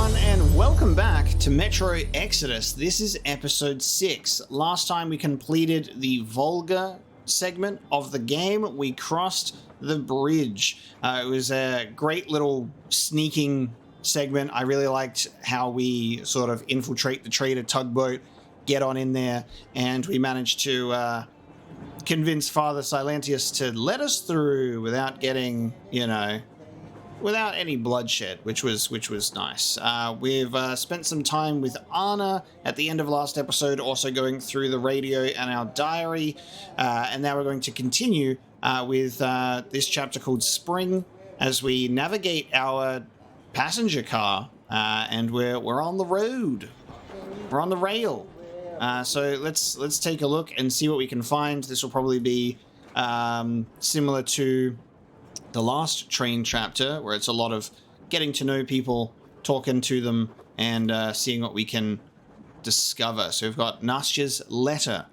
everyone, and welcome back to Metro Exodus. This is episode 6. Last time we completed the Volga segment of the game. We crossed the bridge. It was a great little sneaking segment. I really liked how we sort of infiltrate the trader tugboat, get on in there, and we managed to convince Father Silantius to let us through without getting, without any bloodshed, which was nice. We've spent some time with Anna at the end of last episode, also going through the radio and our diary, and now we're going to continue with this chapter called Spring as we navigate our passenger car, and we're on the road. We're on the rail. So let's take a look and see what we can find. This will probably be similar to the last train chapter, where it's a lot of getting to know people, talking to them, and seeing what we can discover. So we've got Nastya's letter.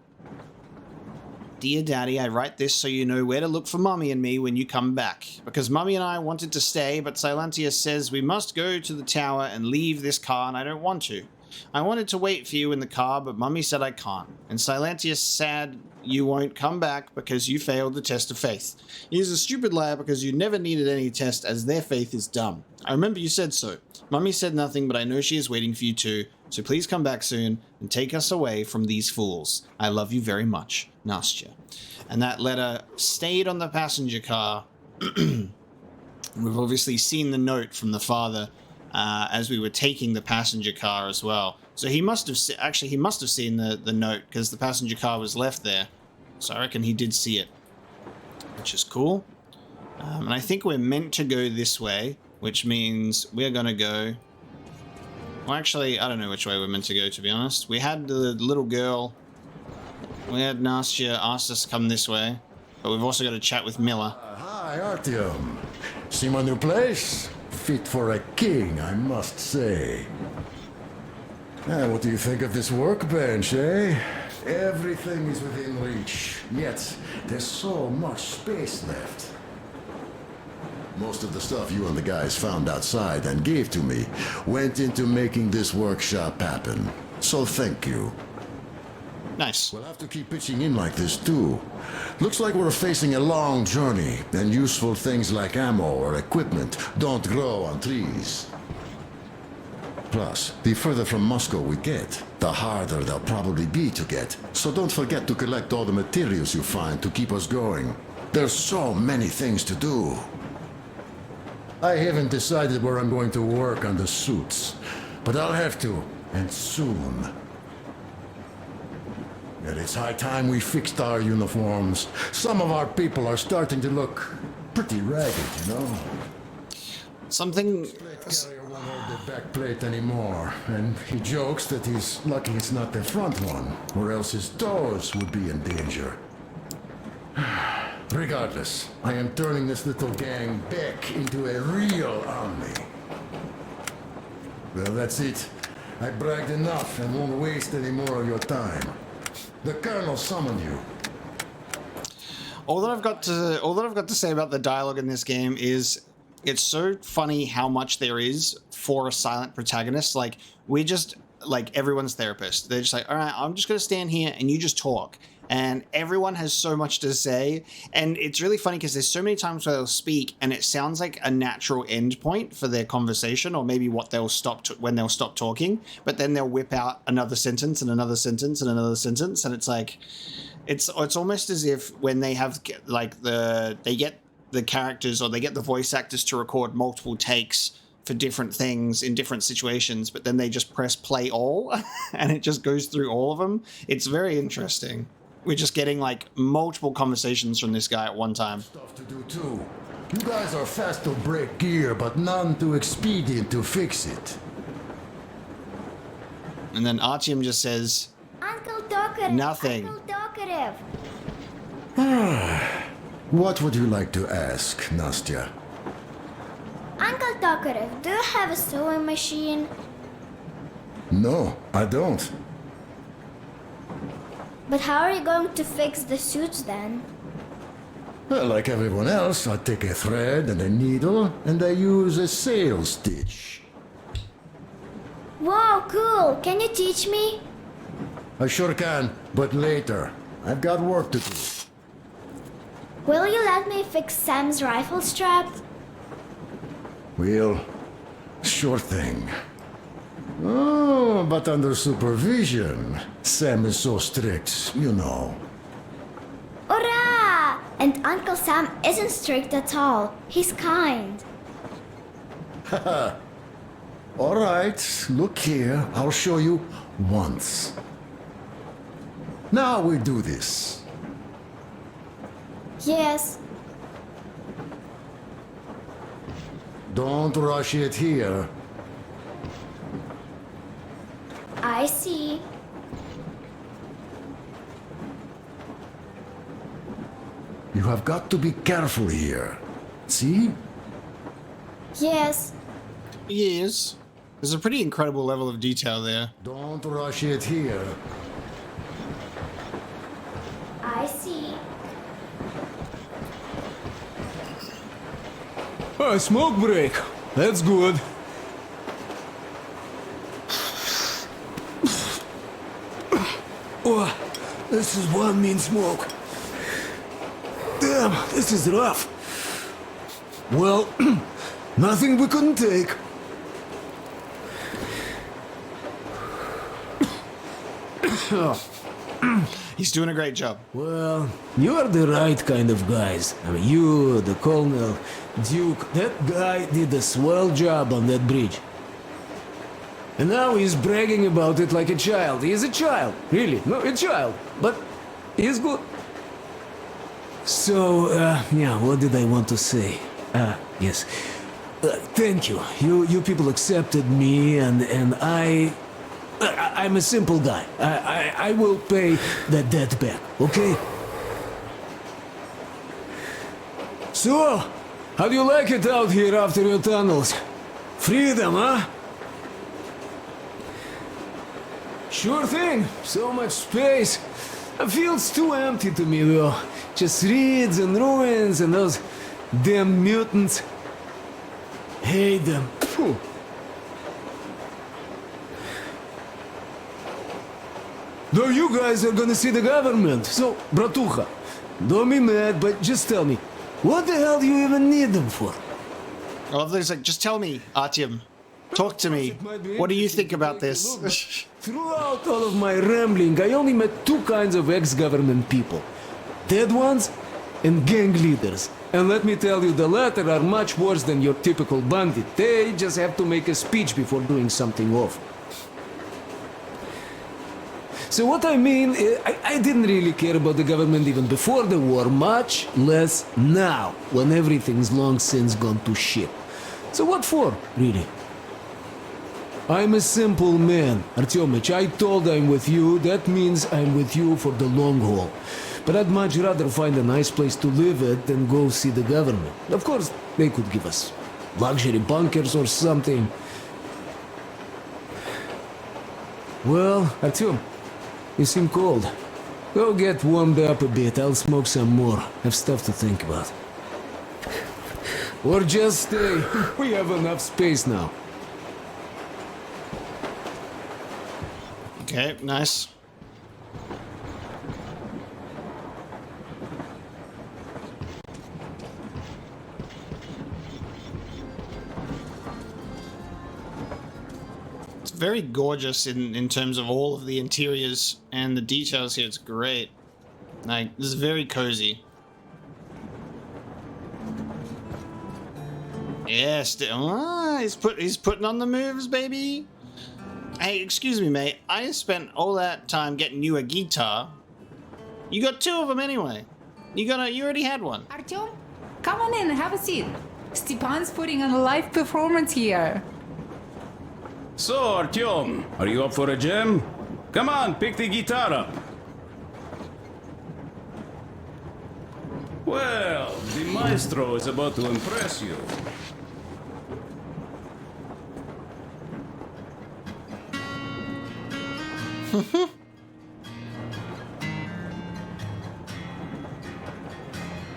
Dear Daddy, I write this so you know where to look for Mummy and me when you come back. Because Mummy and I wanted to stay, but Silantius says we must go to the tower and leave this car, and I don't want to. I wanted to wait for you in the car, but Mummy said I can't. And Silantius said you won't come back because you failed the test of faith. He's a stupid liar because you never needed any test as their faith is dumb. I remember you said so. Mummy said nothing, but I know she is waiting for you too. So please come back soon and take us away from these fools. I love you very much, Nastya. And that letter stayed on the passenger car. We've obviously seen the note from the father as we were taking the passenger car as well. So he must have seen the note because the passenger car was left there. So I reckon he did see it, which is cool. And I think we're meant to go this way, which means we're going to go... Well, actually, I don't know which way we're meant to go, to be honest. We had the little girl. We had Nastya asked us to come this way, but we've also got to chat with Miller. Hi, Artyom. See my new place? Fit for a king, I must say. What do you think of this workbench, eh? Everything is within reach, yet there's so much space left. Most of the stuff you and the guys found outside and gave to me went into making this workshop happen. So thank you. Nice. We'll have to keep pitching in like this too. Looks like we're facing a long journey, and useful things like ammo or equipment don't grow on trees. Plus, the further from Moscow we get, the harder they'll probably be to get. So don't forget to collect all the materials you find to keep us going. There's so many things to do. I haven't decided where I'm going to work on the suits, but I'll have to, and soon. And it's high time we fixed our uniforms. Some of our people are starting to look pretty ragged, you know? Something... Carrier won't hold the back plate anymore, and he jokes that he's lucky it's not the front one, or else his toes would be in danger. Regardless, I am turning this little gang back into a real army. Well, that's it. I bragged enough and won't waste any more of your time. The Colonel summoned you. All that I've got to say about the dialogue in this game is it's so funny how much there is for a silent protagonist. Like, we're just like everyone's therapist. They're just like, all right, I'm just going to stand here and you just talk. And everyone has so much to say. And it's really funny because there's so many times where they'll speak and it sounds like a natural end point for their conversation, or maybe what they'll stop when they'll stop talking. But then they'll whip out another sentence and another sentence and another sentence. And it's like, it's almost as if when they have like they get the characters or they get the voice actors to record multiple takes for different things in different situations, but then they just press play all and it just goes through all of them. It's very interesting. We're just getting like multiple conversations from this guy at one time. Stuff to do too. You guys are fast to break gear, but none too expedient to fix it. And then Artyom just says, Uncle Talkative. Nothing. Uncle Talkative. What would you like to ask, Nastya? Uncle Talkative, do you have a sewing machine? No, I don't. But how are you going to fix the suits then? Well, like everyone else, I take a thread and a needle, and I use a sail stitch. Wow, cool. Can you teach me? I sure can, but later. I've got work to do. Will you let me fix Sam's rifle strap? Well, sure thing. Oh, but under supervision. Sam is so strict, you know. Hurrah! And Uncle Sam isn't strict at all. He's kind. All right, look here. I'll show you once. Now we do this. Yes. Don't rush it here. I see. You have got to be careful here. See? Yes. Yes. There's a pretty incredible level of detail there. Don't rush it here. I see. A smoke break. That's good. Oh, this is one mean smoke. Damn, this is rough. Well, nothing we couldn't take. He's doing a great job. Well, you're the right kind of guys. I mean, you, the Colonel, Duke, that guy did a swell job on that bridge. And now he's bragging about it like a child. He is a child, really. No, a child. But he's good. So, yeah, what did I want to say? Yes. Thank you. You people accepted me, and I'm a simple guy. I will pay that debt back, okay? So, how do you like it out here after your tunnels? Freedom, huh? Sure thing. So much space. It feels too empty to me, though. Just reeds and ruins and those damn mutants. Hate them. Phew. Though you guys are gonna see the government, so, bratucha, don't be mad, but just tell me, what the hell do you even need them for? I love this. Like, just tell me, Artyom. Talk to me. What do you think about this? Throughout all of my rambling, I only met two kinds of ex-government people. Dead ones and gang leaders. And let me tell you, the latter are much worse than your typical bandit. They just have to make a speech before doing something awful. So what I mean, I didn't really care about the government even before the war, much less now, when everything's long since gone to shit. So what for, really? I'm a simple man, Artyomich. I told I'm with you, that means I'm with you for the long haul. But I'd much rather find a nice place to live at than go see the government. Of course, they could give us luxury bunkers or something. Well, Artyom, you seem cold. Go get warmed up a bit, I'll smoke some more. Have stuff to think about. Or just stay. We have enough space now. Okay, nice. It's very gorgeous in terms of all of the interiors and the details here. It's great. Like, this is very cozy. Yes, he's putting on the moves, baby. Hey, excuse me, mate. I spent all that time getting you a guitar. You got two of them anyway. You already had one. Artyom, come on in, have a seat. Stepan's putting on a live performance here. So, Artyom, are you up for a jam? Come on, pick the guitar up. Well, the maestro is about to impress you.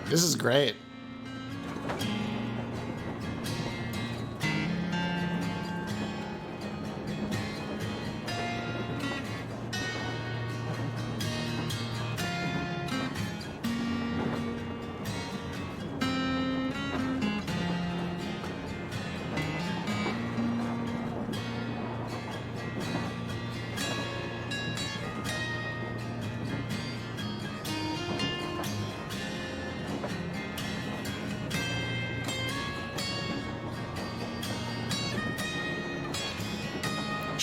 This is great.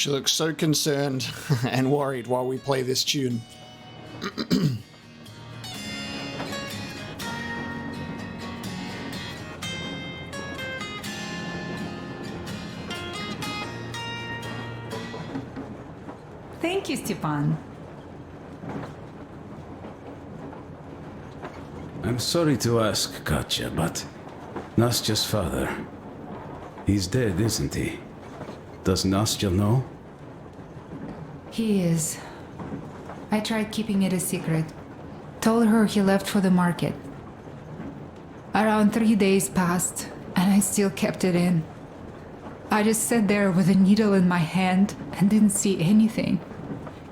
She looks so concerned and worried while we play this tune. Thank you, Stepan. I'm sorry to ask, Katya, but Nastya's father, he's dead, isn't he? Does Nastya know? He is. I tried keeping it a secret. Told her he left for the market. Around 3 days passed, and I still kept it in. I just sat there with a needle in my hand and didn't see anything.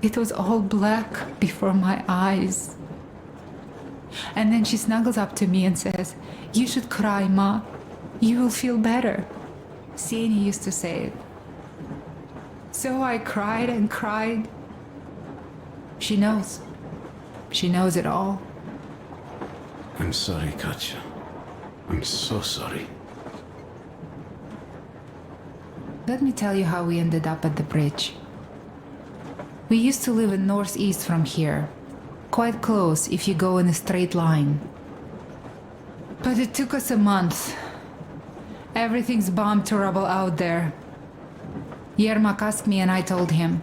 It was all black before my eyes. And then she snuggles up to me and says, "You should cry, Ma. You will feel better." Seni used to say it. So I cried and cried. She knows. She knows it all. I'm sorry, Katya. I'm so sorry. Let me tell you how we ended up at the bridge. We used to live in northeast from here. Quite close if you go in a straight line. But it took us a month. Everything's bombed to rubble out there. Yermak asked me and I told him.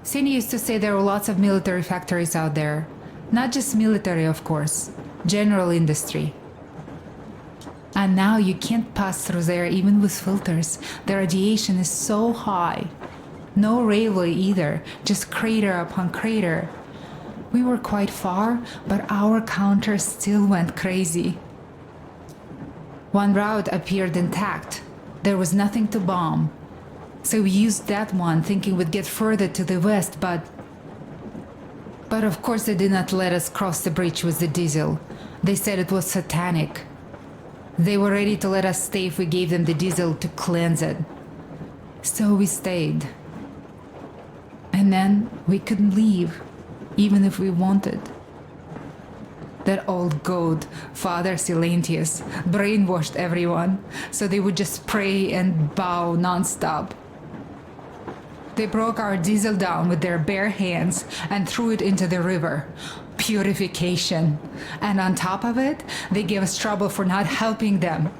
Sini used to say there were lots of military factories out there. Not just military, of course. General industry. And now you can't pass through there even with filters. The radiation is so high. No railway either, just crater upon crater. We were quite far, but our counter still went crazy. One route appeared intact. There was nothing to bomb. So we used that one, thinking we'd get further to the west, but of course they did not let us cross the bridge with the diesel. They said it was satanic. They were ready to let us stay if we gave them the diesel to cleanse it. So we stayed. And then we couldn't leave, even if we wanted. That old goat, Father Silentius, brainwashed everyone, so they would just pray and bow nonstop. They broke our diesel down with their bare hands and threw it into the river. Purification. And on top of it, they gave us trouble for not helping them.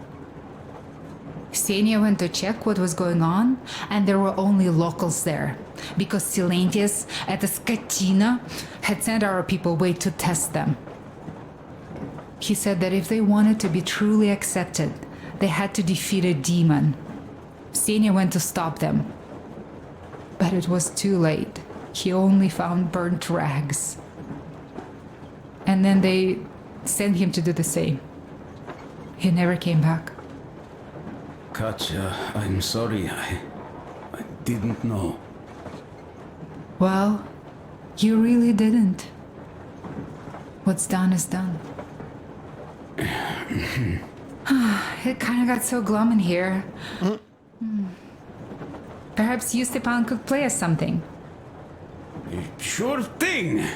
Ksenia went to check what was going on, and there were only locals there, because Silentius at the Skatina had sent our people away to test them. He said that if they wanted to be truly accepted, they had to defeat a demon. Ksenia went to stop them. But it was too late. He only found burnt rags. And then they sent him to do the same. He never came back. Katya, I'm sorry. I didn't know. Well, you really didn't. What's done is done. It kind of got so glum in here. Perhaps you, Stepan, could play us something. Sure thing.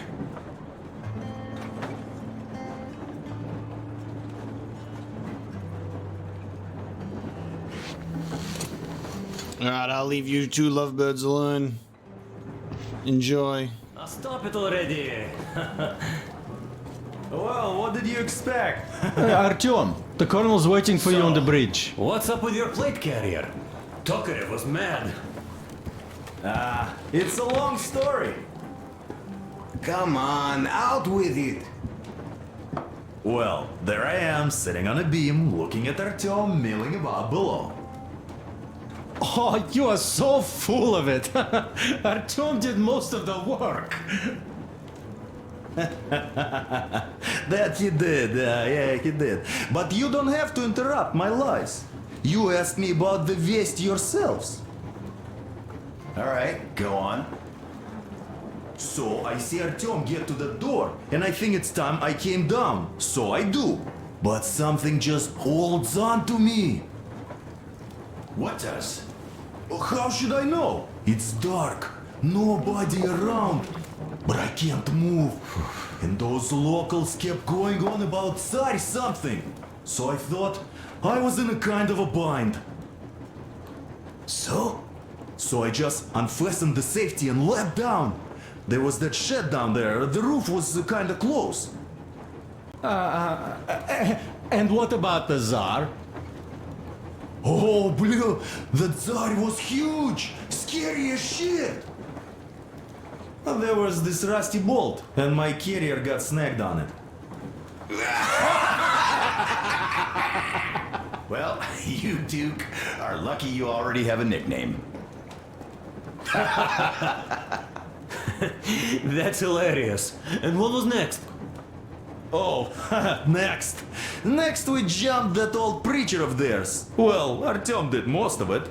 Alright, I'll leave you two lovebirds alone. Enjoy. Stop it already! Well, what did you expect? Artyom, the colonel's waiting for you on the bridge. What's up with your plate carrier? Tokarev was mad. It's a long story. Come on, out with it! Well, there I am, sitting on a beam, looking at Artyom milling about below. Oh, you are so full of it. Artyom did most of the work. That he did, yeah, he did. But you don't have to interrupt my lies. You asked me about the Vest yourselves. Alright, go on. So I see Artyom get to the door, and I think it's time I came down. So I do. But something just holds on to me. What does? How should I know? It's dark, nobody around. But I can't move. And those locals kept going on about Tsar something. So I thought I was in a kind of a bind. So So I just unfastened the safety and leapt down. There was that shed down there. The roof was kind of close. And what about the Tsar? Oh, blue, the Tsar was huge, scary as shit. Well, there was this rusty bolt, and my carrier got snagged on it. Well, you, Duke, are lucky you already have a nickname. That's hilarious. And what was next? Oh, next. Next we jumped that old preacher of theirs. Well, Artyom did most of it.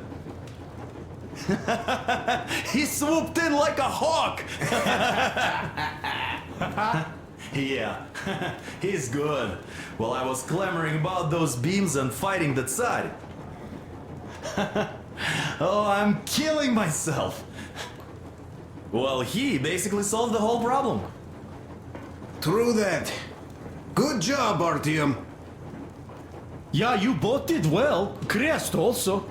He swooped in like a hawk. Yeah, he's good. Well, I was clamoring about those beams and fighting that side. Oh, I'm killing myself. Well, he basically solved the whole problem. True that. Good job, Artyom. Yeah, you both did well. Crest also.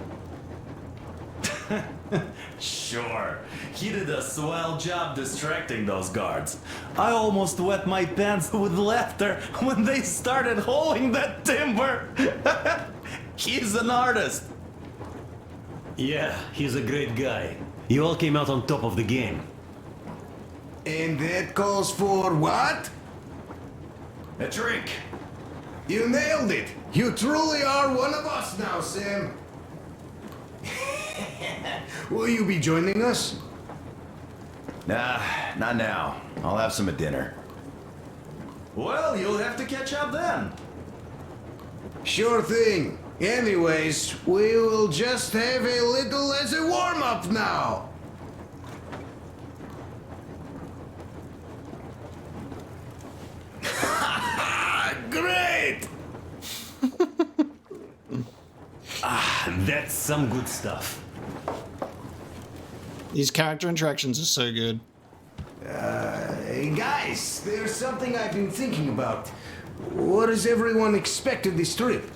Sure, he did a swell job distracting those guards. I almost wet my pants with laughter when they started hauling that timber. He's an artist. Yeah, he's a great guy. You all came out on top of the game. And that calls for what? A drink. You nailed it. You truly are one of us now, Sam. Will you be joining us? Nah, not now. I'll have some at dinner. Well, you'll have to catch up then. Sure thing. Anyways, we will just have a little as a warm-up now. Great! That's some good stuff. These character interactions are so good. Hey guys, there's something I've been thinking about. What does everyone expect of this trip?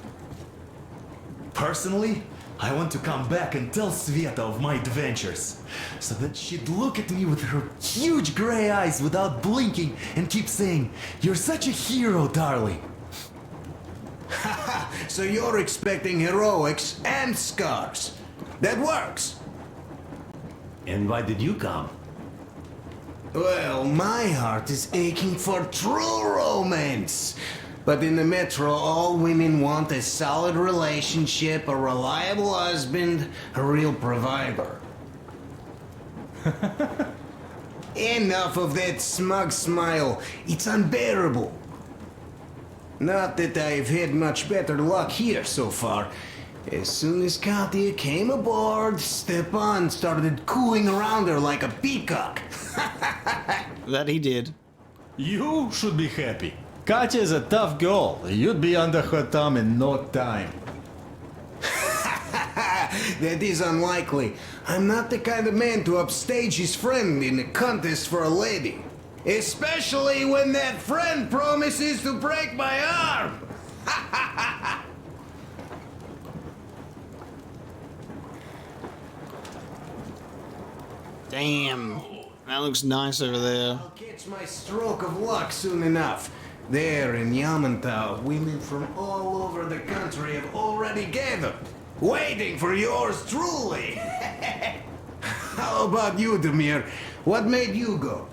Personally, I want to come back and tell Sveta of my adventures, so that she'd look at me with her huge gray eyes without blinking and keep saying, "You're such a hero, darling." So you're expecting heroics and scars. That works. And why did you come? Well, my heart is aching for true romance. But in the metro, all women want a solid relationship, a reliable husband, a real provider. Enough of that smug smile. It's unbearable. Not that I've had much better luck here so far. As soon as Katya came aboard, Stepan started cooing around her like a peacock. That he did. You should be happy. Katya is a tough girl. You'd be under her thumb in no time. That is unlikely. I'm not the kind of man to upstage his friend in a contest for a lady. Especially when that friend promises to break my arm. Damn. That looks nice over there. I'll catch my stroke of luck soon enough. There in Yamantau, women from all over the country have already gathered, waiting for yours truly. How about you, Demir? What made you go?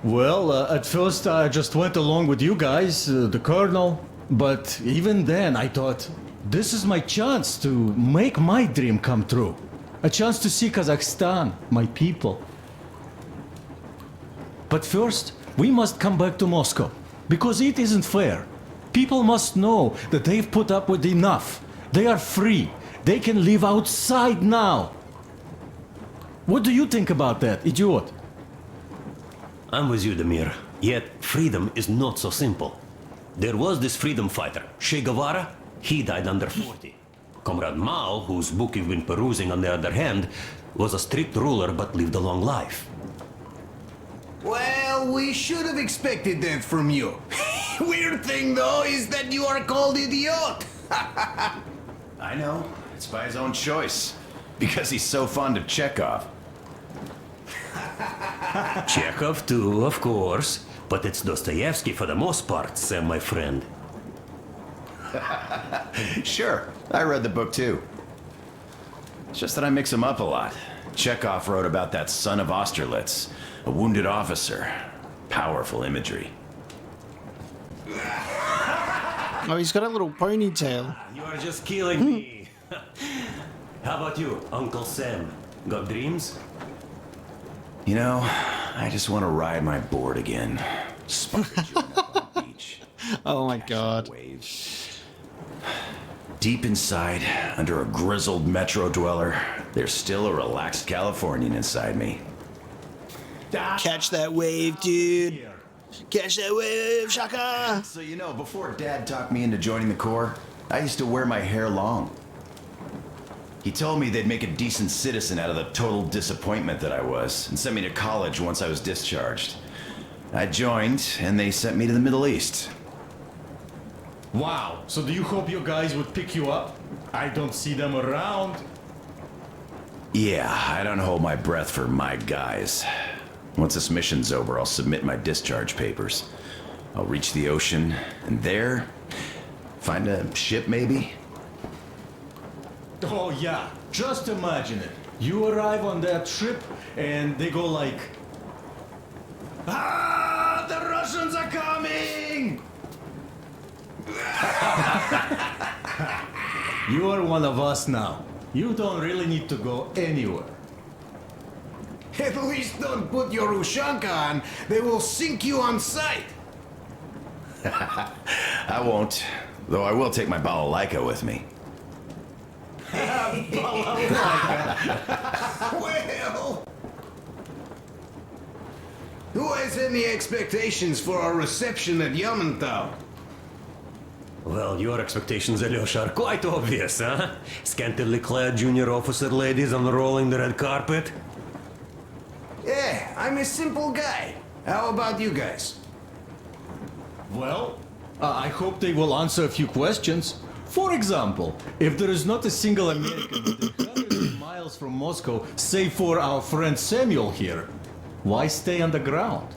Well, at first I just went along with you guys, the colonel. But even then I thought, this is my chance to make my dream come true. A chance to see Kazakhstan, my people. But first, we must come back to Moscow, because it isn't fair. People must know that they've put up with enough. They are free. They can live outside now. What do you think about that, idiot? I'm with you, Demir. Yet, freedom is not so simple. There was this freedom fighter, Che Guevara. He died under 40. Comrade Mao, whose book you've been perusing on the other hand, was a strict ruler but lived a long life. Well, we should have expected that from you. Weird thing, though, is that you are called idiot. I know. It's by his own choice. Because he's so fond of Chekhov. Chekhov too, of course. But it's Dostoevsky for the most part, Sam, my friend. Sure, I read the book too. It's just that I mix them up a lot. Chekhov wrote about that son of Austerlitz, a wounded officer. Powerful imagery. Oh, he's got a little ponytail. You are just killing me. How about you, Uncle Sam? Got dreams? You know, I just want to ride my board again. Sponge up on the beach. Oh my god. Waves. Deep inside, under a grizzled metro dweller, there's still a relaxed Californian inside me. Catch that wave, dude. Catch that wave, Shaka. So you know, before Dad talked me into joining the Corps, I used to wear my hair long. He told me they'd make a decent citizen out of the total disappointment that I was, and sent me to college once I was discharged. I joined, and they sent me to the Middle East. Wow, so do you hope your guys would pick you up? I don't see them around. Yeah, I don't hold my breath for my guys. Once this mission's over, I'll submit my discharge papers. I'll reach the ocean, and there, find a ship maybe? Oh yeah, just imagine it. You arrive on that ship and they go like, "Ah, the Russians are coming!" You are one of us now. You don't really need to go anywhere. At least don't put your Ushanka on. They will sink you on sight. I won't, though I will take my balalaika with me. Well, who has any expectations for our reception at Yamantau? Well, your expectations, Alyosha, are quite obvious, huh? Scantily clad junior officer ladies unrolling the red carpet. Yeah, I'm a simple guy. How about you guys? Well, I hope they will answer a few questions. For example, if there is not a single American within hundreds of miles from Moscow, save for our friend Samuel here, why stay underground?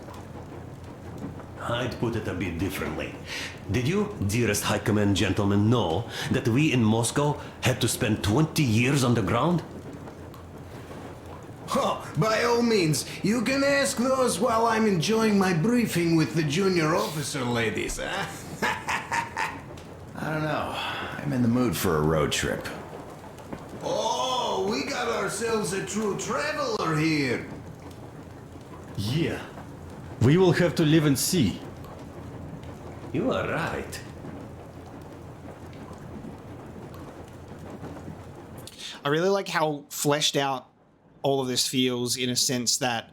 I'd put it a bit differently. Did you, dearest High Command gentlemen, know that we in Moscow had to spend 20 years underground? Oh, by all means, you can ask those while I'm enjoying my briefing with the junior officer ladies, huh? I don't know. I'm in the mood for a road trip. Oh, we got ourselves a true traveler here. Yeah. We will have to live and see. You are right. I really like how fleshed out all of this feels, in a sense that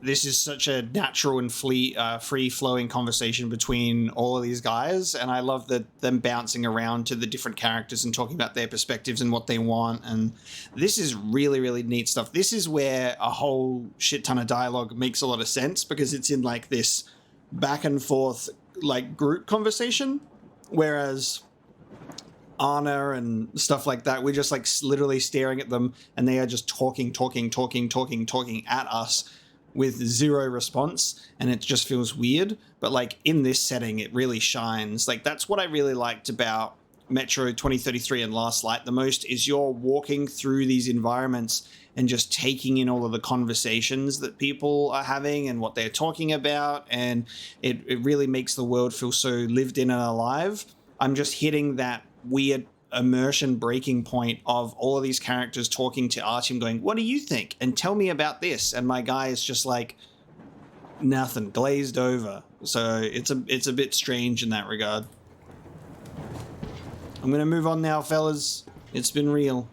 this is such a natural and free-flowing conversation between all of these guys, and I love them bouncing around to the different characters and talking about their perspectives and what they want, and this is really, really neat stuff. This is where a whole shit ton of dialogue makes a lot of sense, because it's in like this back and forth like group conversation, whereas Anna and stuff like that, we're just like literally staring at them, and they are just talking at us with zero response, and it just feels weird. But like in this setting, it really shines. Like that's what I really liked about Metro 2033 and Last Light the most, is you're walking through these environments and just taking in all of the conversations that people are having and what they're talking about, and it really makes the world feel so lived in and alive. I'm just hitting that weird immersion breaking point of all of these characters talking to Artyom going, what do you think? And tell me about this. And my guy is just like nothing, glazed over. So it's a bit strange in that regard. I'm going to move on now, fellas. It's been real.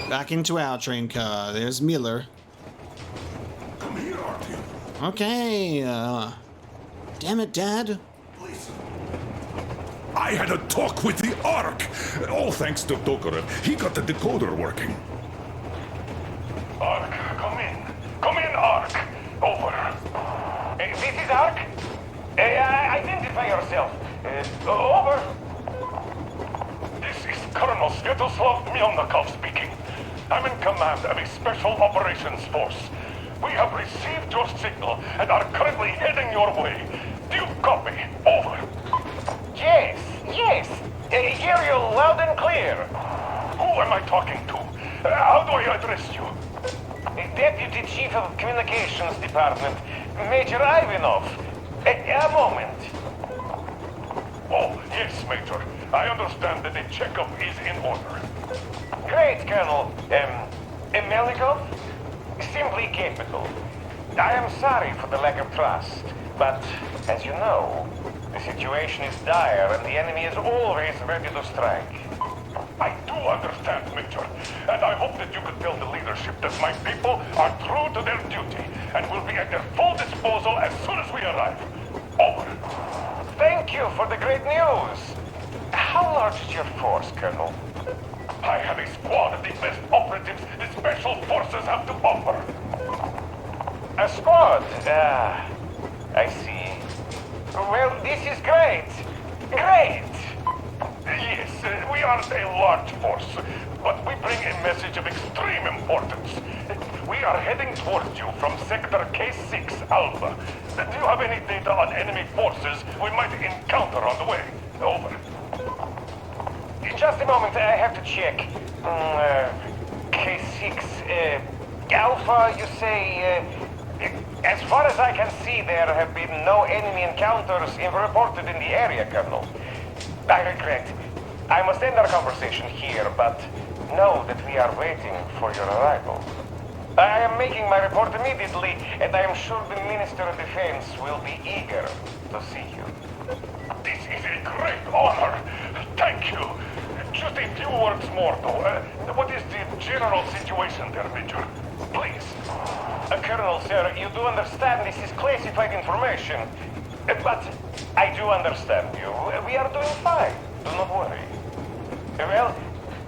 Back into our train car. There's Miller. Come here, Artyom. Okay, damn it, Dad. Listen. I had a talk with the Ark. All thanks to Tokarev. He got the decoder working. Ark, come in. Come in, Ark. Over. Hey, yourself. Over. This is Colonel Svetoslav Mylnikov speaking. I'm in command of a special operations force. We have received your signal and are currently heading your way. Do you copy? Over. Yes, yes. Hear you loud and clear. Who am I talking to? How do I address you? Deputy Chief of Communications Department, Major Ivanov. A moment. Oh, yes, Major. I understand that the checkup is in order. Great, Colonel. Melnikov? Simply capital. I am sorry for the lack of trust, but as you know, the situation is dire and the enemy is always ready to strike. I do understand, Major, and I hope that you could tell the leadership that my people are true to their duty and will be at their full disposal as soon as we arrive. Over. Thank you for the great news. How large is your force, Colonel? I have a squad of the best operatives the Special Forces have to offer. A squad? I see. Well, this is great. Great! Yes, we aren't a large force, but we bring a message of extreme importance. We are heading towards you from Sector K6 Alpha. Do you have any data on enemy forces we might encounter on the way? Over. Just a moment, I have to check. K6, Alpha, you say... as far as I can see, there have been no enemy encounters reported in the area, Colonel. I regret. I must end our conversation here, but know that we are waiting for your arrival. I am making my report immediately, and I am sure the Minister of Defense will be eager to see you. This is a great honor. Thank you. Just a few words more, though. What is the general situation there, Major? Please. Colonel, sir, you do understand this is classified information. But I do understand you. We are doing fine. Do not worry. Well,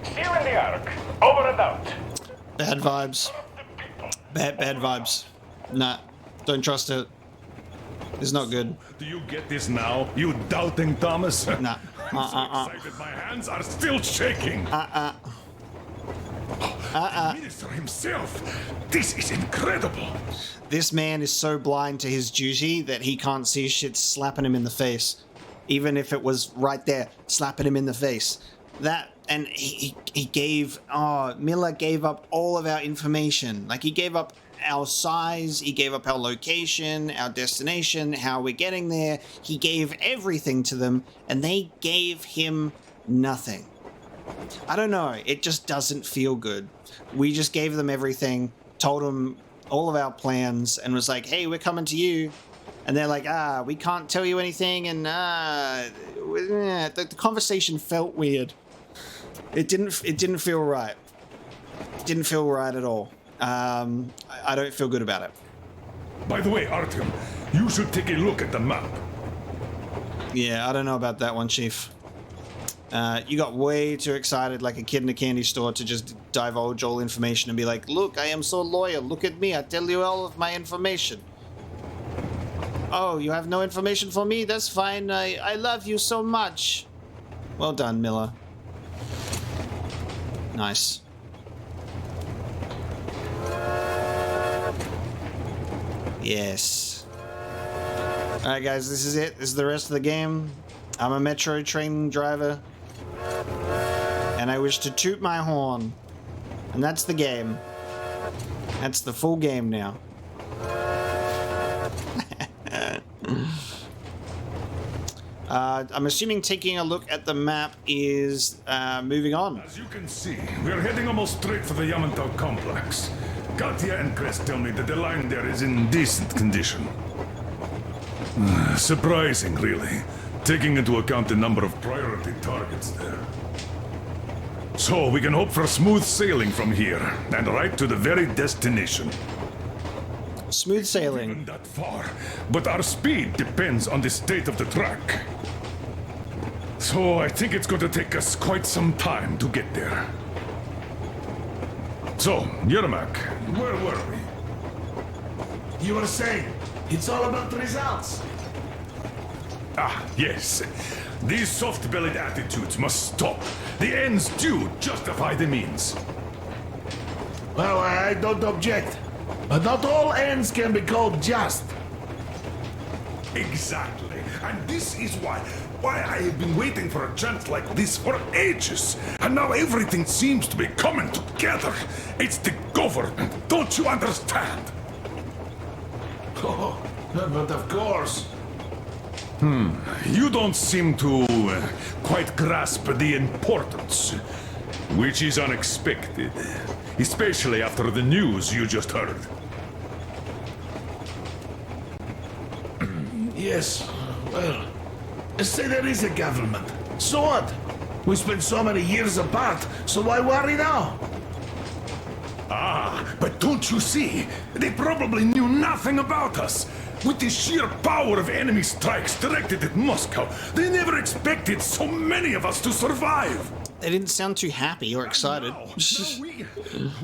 see you in the Ark. Over and out. Bad vibes. Bad vibes. Nah, don't trust it. It's not good. Do you get this now, you doubting Thomas? Nah. I'm so excited, my hands are still shaking. The minister himself. This is incredible. This man is so blind to his duty that he can't see shit slapping him in the face. Even if it was right there, slapping him in the face. That, and he gave, Miller gave up all of our information. Like, he gave up our size, he gave up our location, our destination, how we're getting there. He gave everything to them, and they gave him nothing. I don't know, it just doesn't feel good. We just gave them everything, told them all of our plans, and was like, hey, we're coming to you. And they're like, we can't tell you anything, and the conversation felt weird. It didn't feel right. It didn't feel right at all. I don't feel good about it. By the way, Artyom, you should take a look at the map. Yeah, I don't know about that one, Chief. You got way too excited like a kid in a candy store to just divulge all information and be like, look, I am so loyal. Look at me. I tell you all of my information. Oh, you have no information for me? That's fine. I love you so much. Well done, Miller. Nice. Yes. Alright, guys, this is it. This is the rest of the game. I'm a metro train driver. And I wish to toot my horn. And that's the game. That's the full game now. I'm assuming taking a look at the map is moving on. As you can see, we're heading almost straight for the Yamantau complex. Katya and Crest tell me that the line there is in decent condition. Surprising, really, taking into account the number of priority targets there. So we can hope for smooth sailing from here, and right to the very destination. Smooth sailing. Not that far, but our speed depends on the state of the track. So I think it's going to take us quite some time to get there. So, Yermak, where were we? You were saying, it's all about the results. Ah, yes. These soft-bellied attitudes must stop. The ends do justify the means. Well, I don't object. But not all ends can be called just. Exactly. And this is why I have been waiting for a chance like this for ages. And now everything seems to be coming together. It's the government. Don't you understand? Oh, but of course. You don't seem to quite grasp the importance, which is unexpected, especially after the news you just heard. Yes, well, say there is a government. So what? We spent so many years apart, so why worry now? Ah, but don't you see? They probably knew nothing about us. With the sheer power of enemy strikes directed at Moscow, they never expected so many of us to survive. They didn't sound too happy or excited.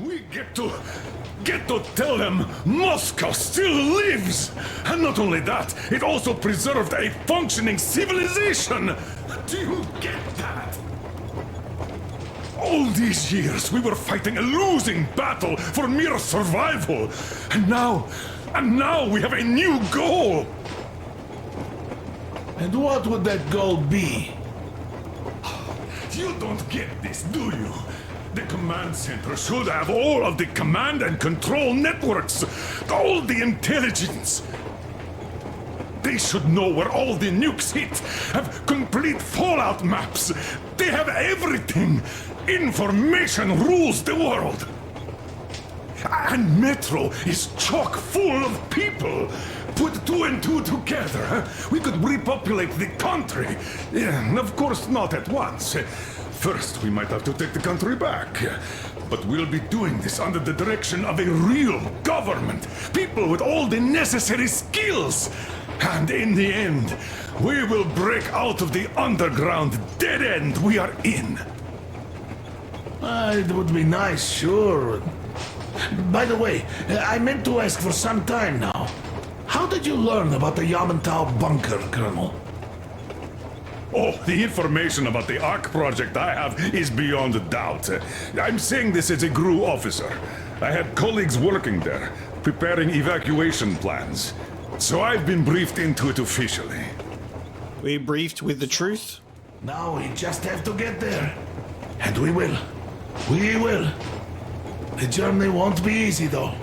We get to tell them Moscow still lives. And not only that, it also preserved a functioning civilization. Do you get that? All these years we were fighting a losing battle for mere survival. And now we have a new goal. And what would that goal be? You don't get this, do you? The command center should have all of the command and control networks, all the intelligence. They should know where all the nukes hit, have complete fallout maps. They have everything. Information rules the world. And Metro is chock full of people. Put two and two together, we could repopulate the country. Yeah, of course, not at once. First, we might have to take the country back. But we'll be doing this under the direction of a real government. People with all the necessary skills. And in the end, we will break out of the underground dead end we are in. It would be nice, sure. By the way, I meant to ask for some time now. How did you learn about the Yamantau bunker, Colonel? Oh, the information about the Ark project I have is beyond a doubt. I'm saying this as a GRU officer. I had colleagues working there, preparing evacuation plans. So I've been briefed into it officially. We briefed with the truth? Now we just have to get there. And we will. We will. The journey won't be easy, though.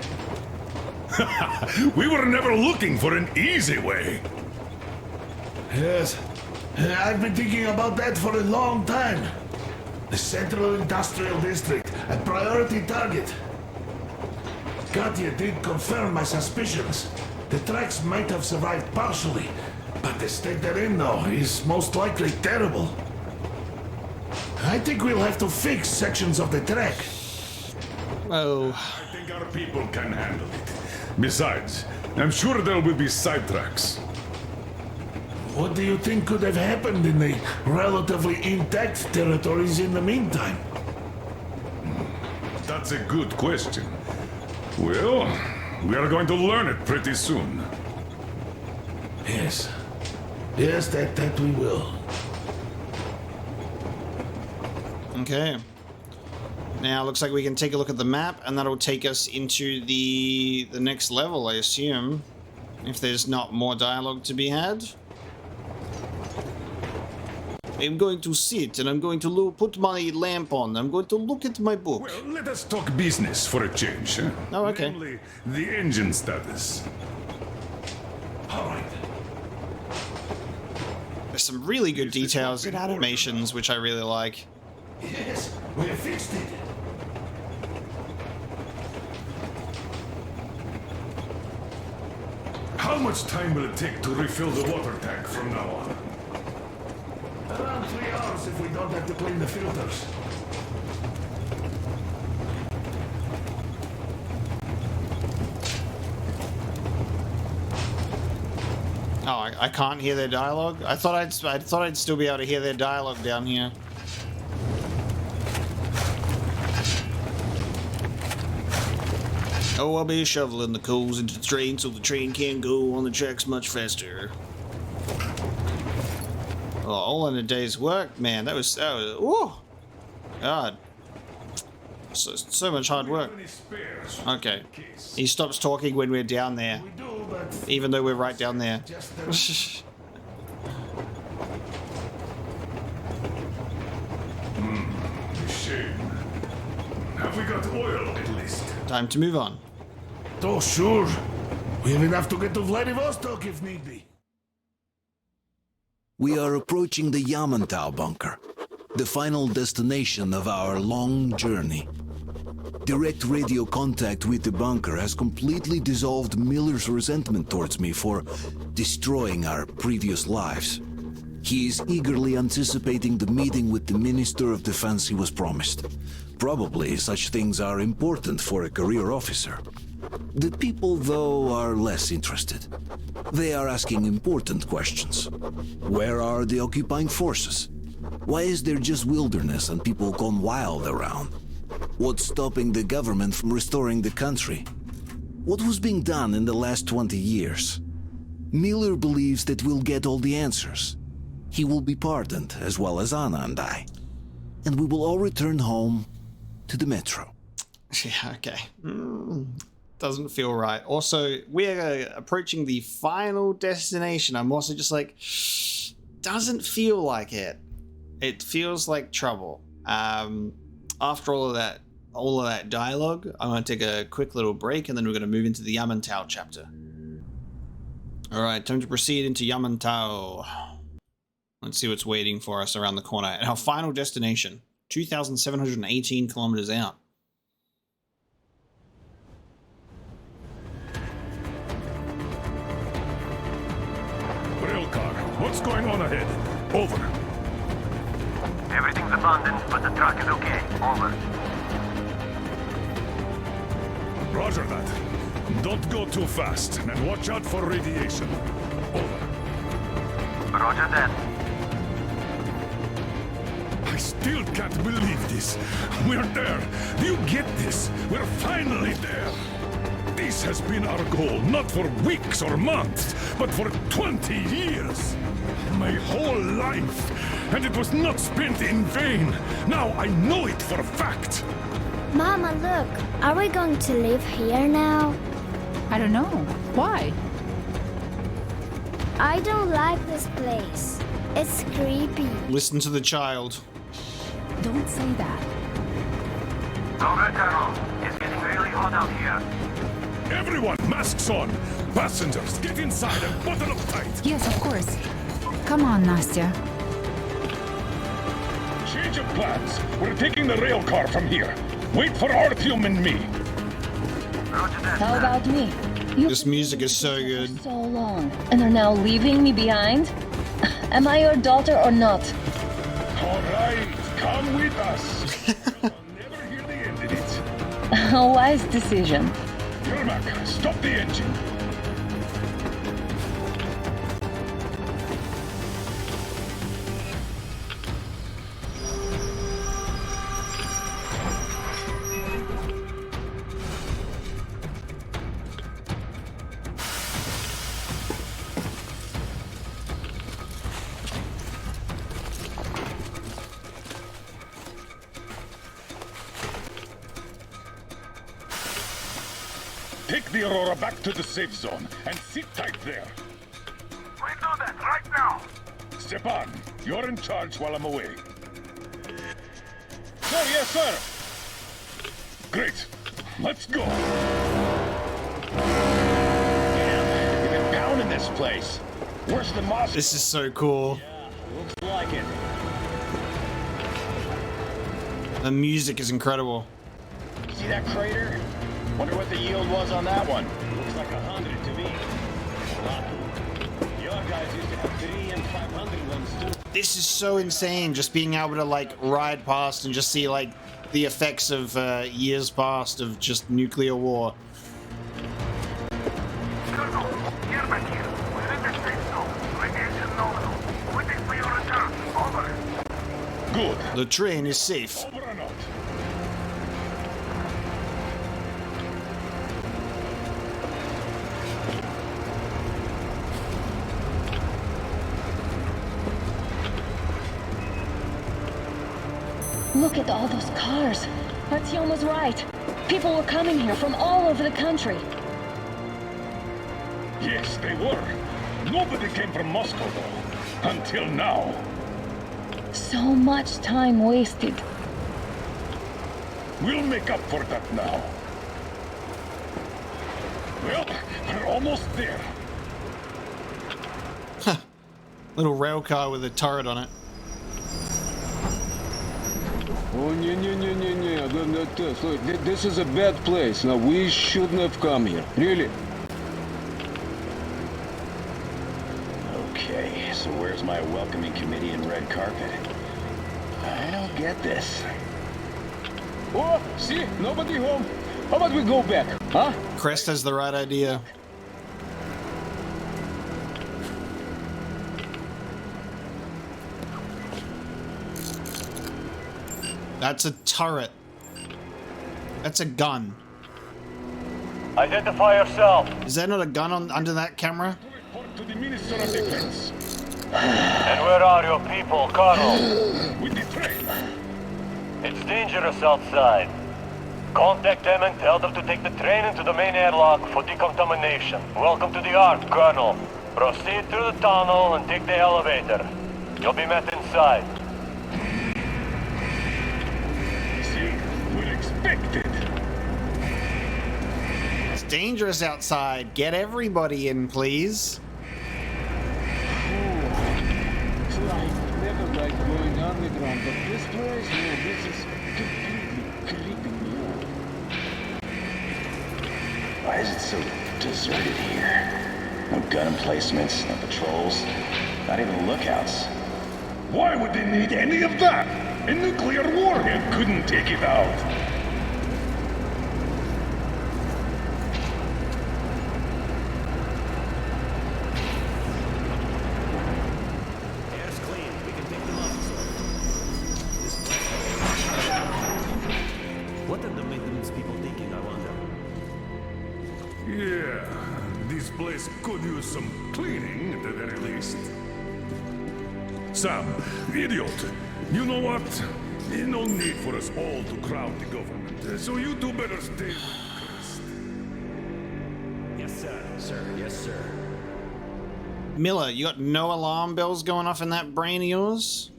We were never looking for an easy way. Yes. I've been thinking about that for a long time. The Central Industrial District, a priority target. Katya did confirm my suspicions. The tracks might have survived partially, but the state they're in now is most likely terrible. I think we'll have to fix sections of the track. Oh. I think our people can handle it. Besides, I'm sure there will be sidetracks. What do you think could have happened in the relatively intact territories in the meantime? That's a good question. Well, we are going to learn it pretty soon. Yes. Yes, that we will. Okay. Now, looks like we can take a look at the map, and that'll take us into the next level, I assume. If there's not more dialogue to be had. I'm going to sit, and I'm going to put my lamp on. I'm going to look at my book. Well, let us talk business for a change. Huh? Oh, okay. Namely, the engine status. All right. There's some really good details and animations, which I really like. Yes, we have fixed it. How much time will it take to refill the water tank from now on? Around 3 hours if we don't have to clean the filters. Oh, I can't hear their dialogue? I thought I'd still be able to hear their dialogue down here. Oh, I'll be shoveling the coals into the train so the train can go on the tracks much faster. all in a day's work, man. That was ooh, God, so much hard work. Okay, he stops talking when we're down there, even though we're right down there. Shame. Have we got oil at least? Time to move on. Oh, sure. We even have to get to Vladivostok if need be. We are approaching the Yamantau bunker, the final destination of our long journey. Direct radio contact with the bunker has completely dissolved Miller's resentment towards me for destroying our previous lives. He is eagerly anticipating the meeting with the Minister of Defense he was promised. Probably such things are important for a career officer. The people, though, are less interested. They are asking important questions. Where are the occupying forces? Why is there just wilderness and people gone wild around? What's stopping the government from restoring the country? What was being done in the last 20 years? Miller believes that we'll get all the answers. He will be pardoned, as well as Anna and I. And we will all return home to the metro. Yeah, okay. Doesn't feel right. Also, we're approaching the final destination. I'm also just like, doesn't feel like it. It feels like trouble. After all of that dialogue, I'm going to take a quick little break, and then we're going to move into the Yamantau chapter. All right, time to proceed into Yamantau. Let's see what's waiting for us around the corner. And our final destination, 2,718 kilometers out. Railcar, what's going on ahead? Over. Everything's abandoned, but the truck is okay. Over. Roger that. Don't go too fast, and watch out for radiation. Over. Roger that. I still can't believe this. We're there. Do you get this? We're finally there. This has been our goal, not for weeks or months, but for 20 years. My whole life. And it was not spent in vain. Now I know it for a fact. Mama, look. Are we going to live here now? I don't know. Why? I don't like this place. It's creepy. Listen to the child. Don't say that. Over, Colonel. It's getting really hot out here. Everyone, masks on. Passengers, get inside and button up tight. Yes, of course. Come on, Nastya. Change of plans. We're taking the rail car from here. Wait for Artyom and me. How about me? This music is so good. So long, and are now leaving me behind? Am I your daughter or not? All right, come with us. I'll never hear the end of it. A wise decision. Yermak, stop the engine. Take the Aurora back to the safe zone and sit tight there. We do that right now. Stepan, you're in charge while I'm away. Sir, yes, sir. Great. Let's go. Damn, we've been pounding this place. Worse than Moscow. This is so cool. Looks like it. The music is incredible. See that crater? Wonder what the yield was on that one. Looks like 100 to me. Wow. Your guys used to have 300 and 500 ones too. This is so insane, just being able to like ride past and just see like the effects of years past of just nuclear war. Colonel, get back here. We're in the safe zone. Radiation nominal. Waiting for your return. Over. Good. The train is safe. Over and out. Look at all those cars. Artyom was right. People were coming here from all over the country. Yes, they were. Nobody came from Moscow, though. Until now. So much time wasted. We'll make up for that now. Well, we're almost there. Little rail car with a turret on it. Oh, this is a bad place. Now, we shouldn't have come here. Really? Okay, so where's my welcoming committee and red carpet? I don't get this. Oh, see? Nobody home. How about we go back, huh? Crest has the right idea. That's a turret. That's a gun. Identify yourself. Is there not a gun on under that camera? To the Minister of Defense. And where are your people, Colonel? With the train. It's dangerous outside. Contact them and tell them to take the train into the main airlock for decontamination. Welcome to the Ark, Colonel. Proceed through the tunnel and take the elevator. You'll be met inside. See, we're expected. It's dangerous outside. Get everybody in, please. I never liked going underground, but this place, this is completely creeping me out. Why is it so deserted here? No gun emplacements, no patrols, not even lookouts. Why would they need any of that? A nuclear warhead couldn't take it out. Could use some cleaning at the very least. Sam, idiot, you know what? There's no need for us all to crowd the government, so you two better stay. Yes, sir. Sir, yes, sir. Miller, you got no alarm bells going off in that brain of yours?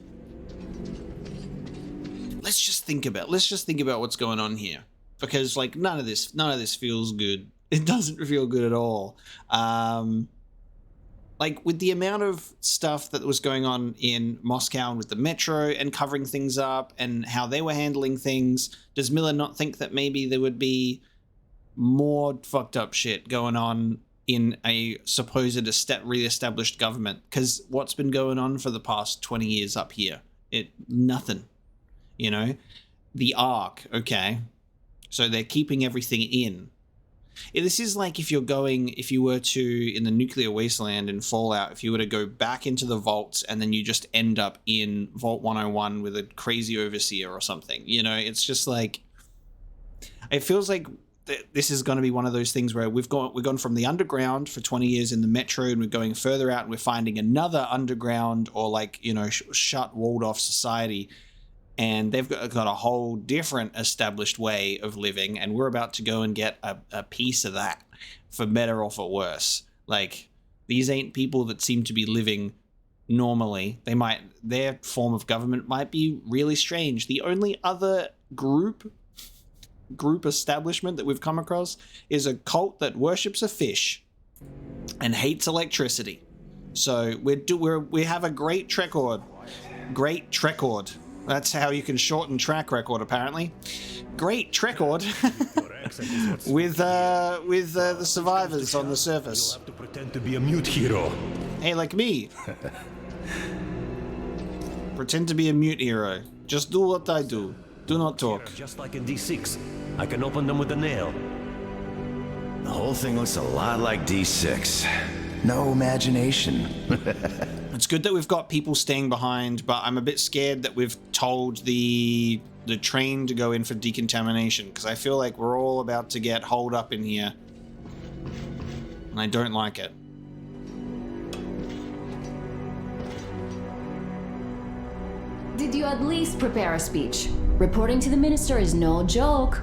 Let's just think about what's going on here, because like none of this feels good. It doesn't feel good at all. Like with the amount of stuff that was going on in Moscow and with the metro and covering things up and how they were handling things, does Miller not think that maybe there would be more fucked up shit going on in a supposed re-established government? Because what's been going on for the past 20 years up here? Nothing, you know? The Ark, okay. So they're keeping everything in. This is like if you were to, in the nuclear wasteland in Fallout, if you were to go back into the vaults and then you just end up in Vault 101 with a crazy overseer or something. You know, it's just like, it feels like this is going to be one of those things where we've gone from the underground for 20 years in the metro, and we're going further out and we're finding another underground or like, you know, shut, walled off society. And they've got a whole different established way of living, and we're about to go and get a piece of that, for better or for worse. Like, these ain't people that seem to be living normally. Their form of government might be really strange. The only other group establishment that we've come across is a cult that worships a fish and hates electricity. So we have a great record. That's how you can shorten track record, apparently. Great record with the survivors on the surface. You'll have to pretend to be a mute hero. Hey, like me. Pretend to be a mute hero. Just do what I do. Do not talk. Just like in D6, I can open them with a nail. The whole thing looks a lot like D6. No imagination. It's good that we've got people staying behind, but I'm a bit scared that we've told the train to go in for decontamination, because I feel like we're all about to get holed up in here. And I don't like it. Did you at least prepare a speech? Reporting to the minister is no joke.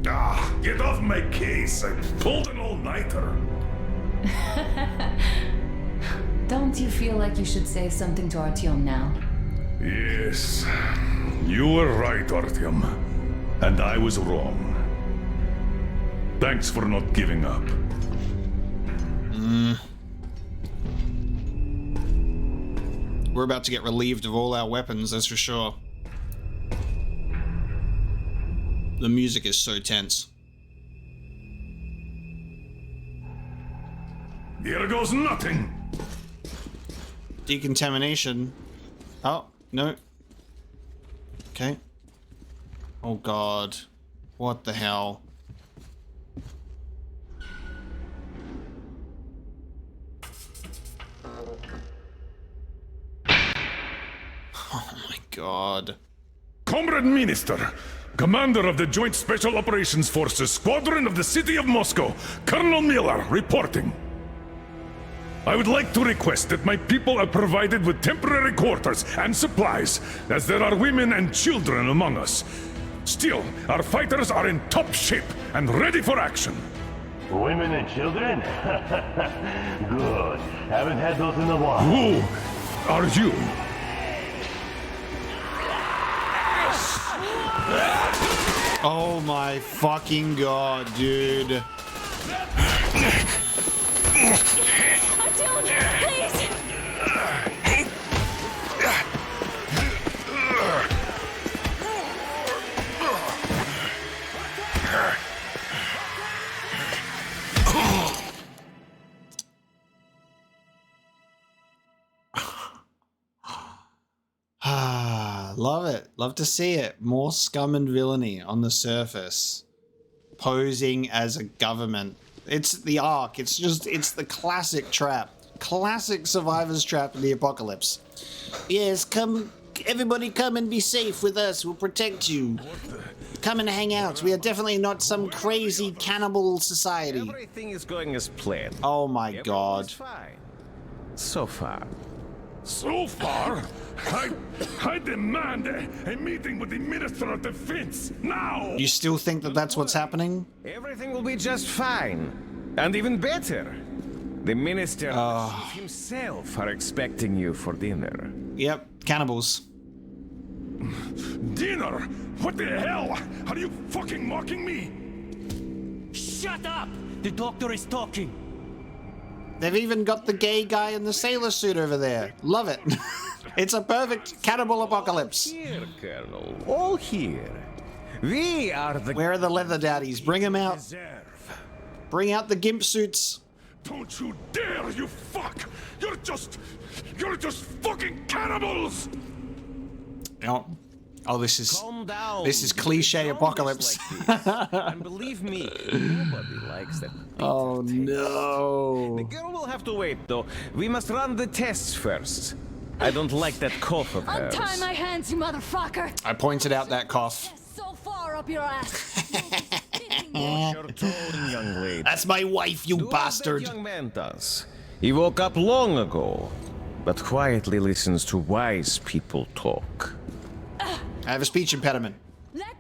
Ah, get off my case. I pulled an all-nighter. Don't you feel like you should say something to Artyom now? Yes, you were right, Artyom. And I was wrong. Thanks for not giving up. We're about to get relieved of all our weapons, that's for sure. The music is so tense. Here goes nothing. Decontamination. Oh, no. Okay. Oh god. What the hell? Oh my god. Comrade Minister, Commander of the Joint Special Operations Forces, Squadron of the City of Moscow, Colonel Miller, reporting. I would like to request that my people are provided with temporary quarters and supplies, as there are women and children among us. Still, our fighters are in top shape and ready for action. Women and children? Good. Haven't had those in a while. Who are you? Oh my fucking god, dude. Please! Love it. Love to see it. More scum and villainy on the surface. Posing as a government. It's the Ark. It's the classic trap. Classic survivor's trap in the apocalypse. Yes, come, everybody come and be safe with us. We'll protect you. Come and hang out. We are definitely not some crazy cannibal society. Everything is going as planned. Oh my god. Fine. So far. So far? I demand a meeting with the Minister of Defense, now! You still think that that's what's happening? Everything will be just fine. And even better. The Minister himself are expecting you for dinner. Yep, cannibals. Dinner? What the hell? Are you fucking mocking me? Shut up! The doctor is talking. They've even got the gay guy in the sailor suit over there. Love it. It's a perfect cannibal apocalypse. Here, Colonel. All here. We are the... Where are the leather daddies? Bring them out. Bring out the gimp suits. Don't you dare, you fuck! You're just fucking cannibals! Oh, this is cliche apocalypse. And believe me, nobody likes that. Oh no. The girl will have to wait though. We must run the tests first. I don't like that cough of hers. Untie my hands, you motherfucker! I pointed out that cough. So far up your ass. Watch your tone, young lady. That's my wife, you bastard. Young man does. He woke up long ago, but quietly listens to wise people talk. I have a speech impediment. Let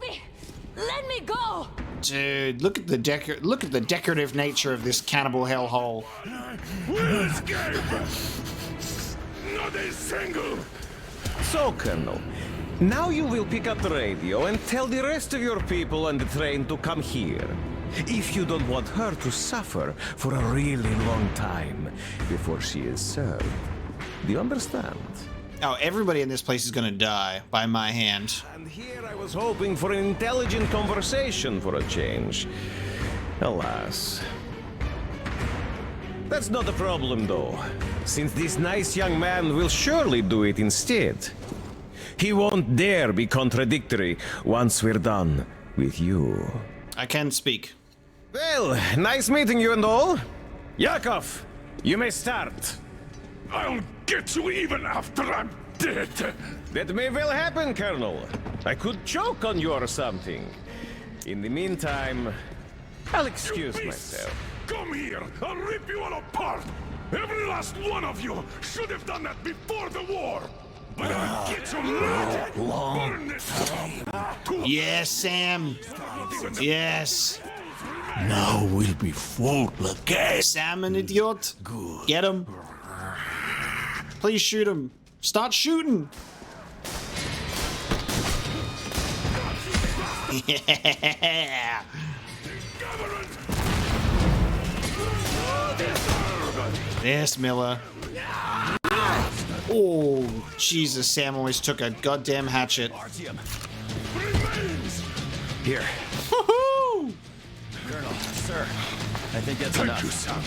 me go! Dude, look at the decorative nature of this cannibal hellhole. We'll escape! Not a single! So, Colonel, now you will pick up the radio and tell the rest of your people on the train to come here. If you don't want her to suffer for a really long time before she is served. Do you understand? Oh, everybody in this place is gonna die by my hand. And here I was hoping for an intelligent conversation for a change. Alas. That's not a problem, though, since this nice young man will surely do it instead. He won't dare be contradictory once we're done with you. I can speak. Well, nice meeting you and all. Yakov, you may start. I'll get you even after I'm dead. That may well happen, Colonel. I could choke on you or something. In the meantime, I'll excuse myself. Come here! I'll rip you all apart! Every last one of you should have done that before the war! But I'll get you mad. Burn this house. Yes, Sam. Yes. Now we'll be full again. Sam, an idiot. Get him. Please shoot him. Start shooting. Yeah. Yes, Miller. Oh, Jesus, Sam almost took a goddamn hatchet. Here. Woohoo! Colonel, sir, I think that's Thank enough. you, Sam.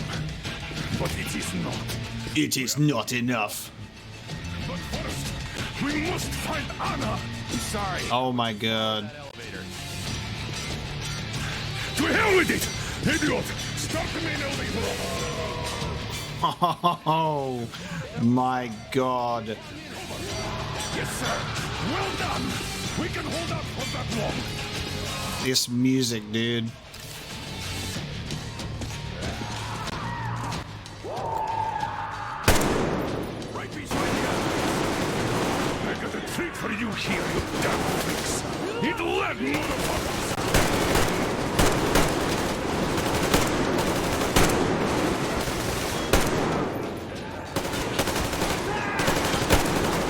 But it is not. It is not enough. But first, we must find Anna. I'm sorry. Oh my god. To hell with it! Idiot! Start the main elevator. Oh my god. Yes, sir. Well done. We can hold out for that long. This music, dude. Right beside you. I got a treat for you here, you damn freaks. It'll let motherfuckers.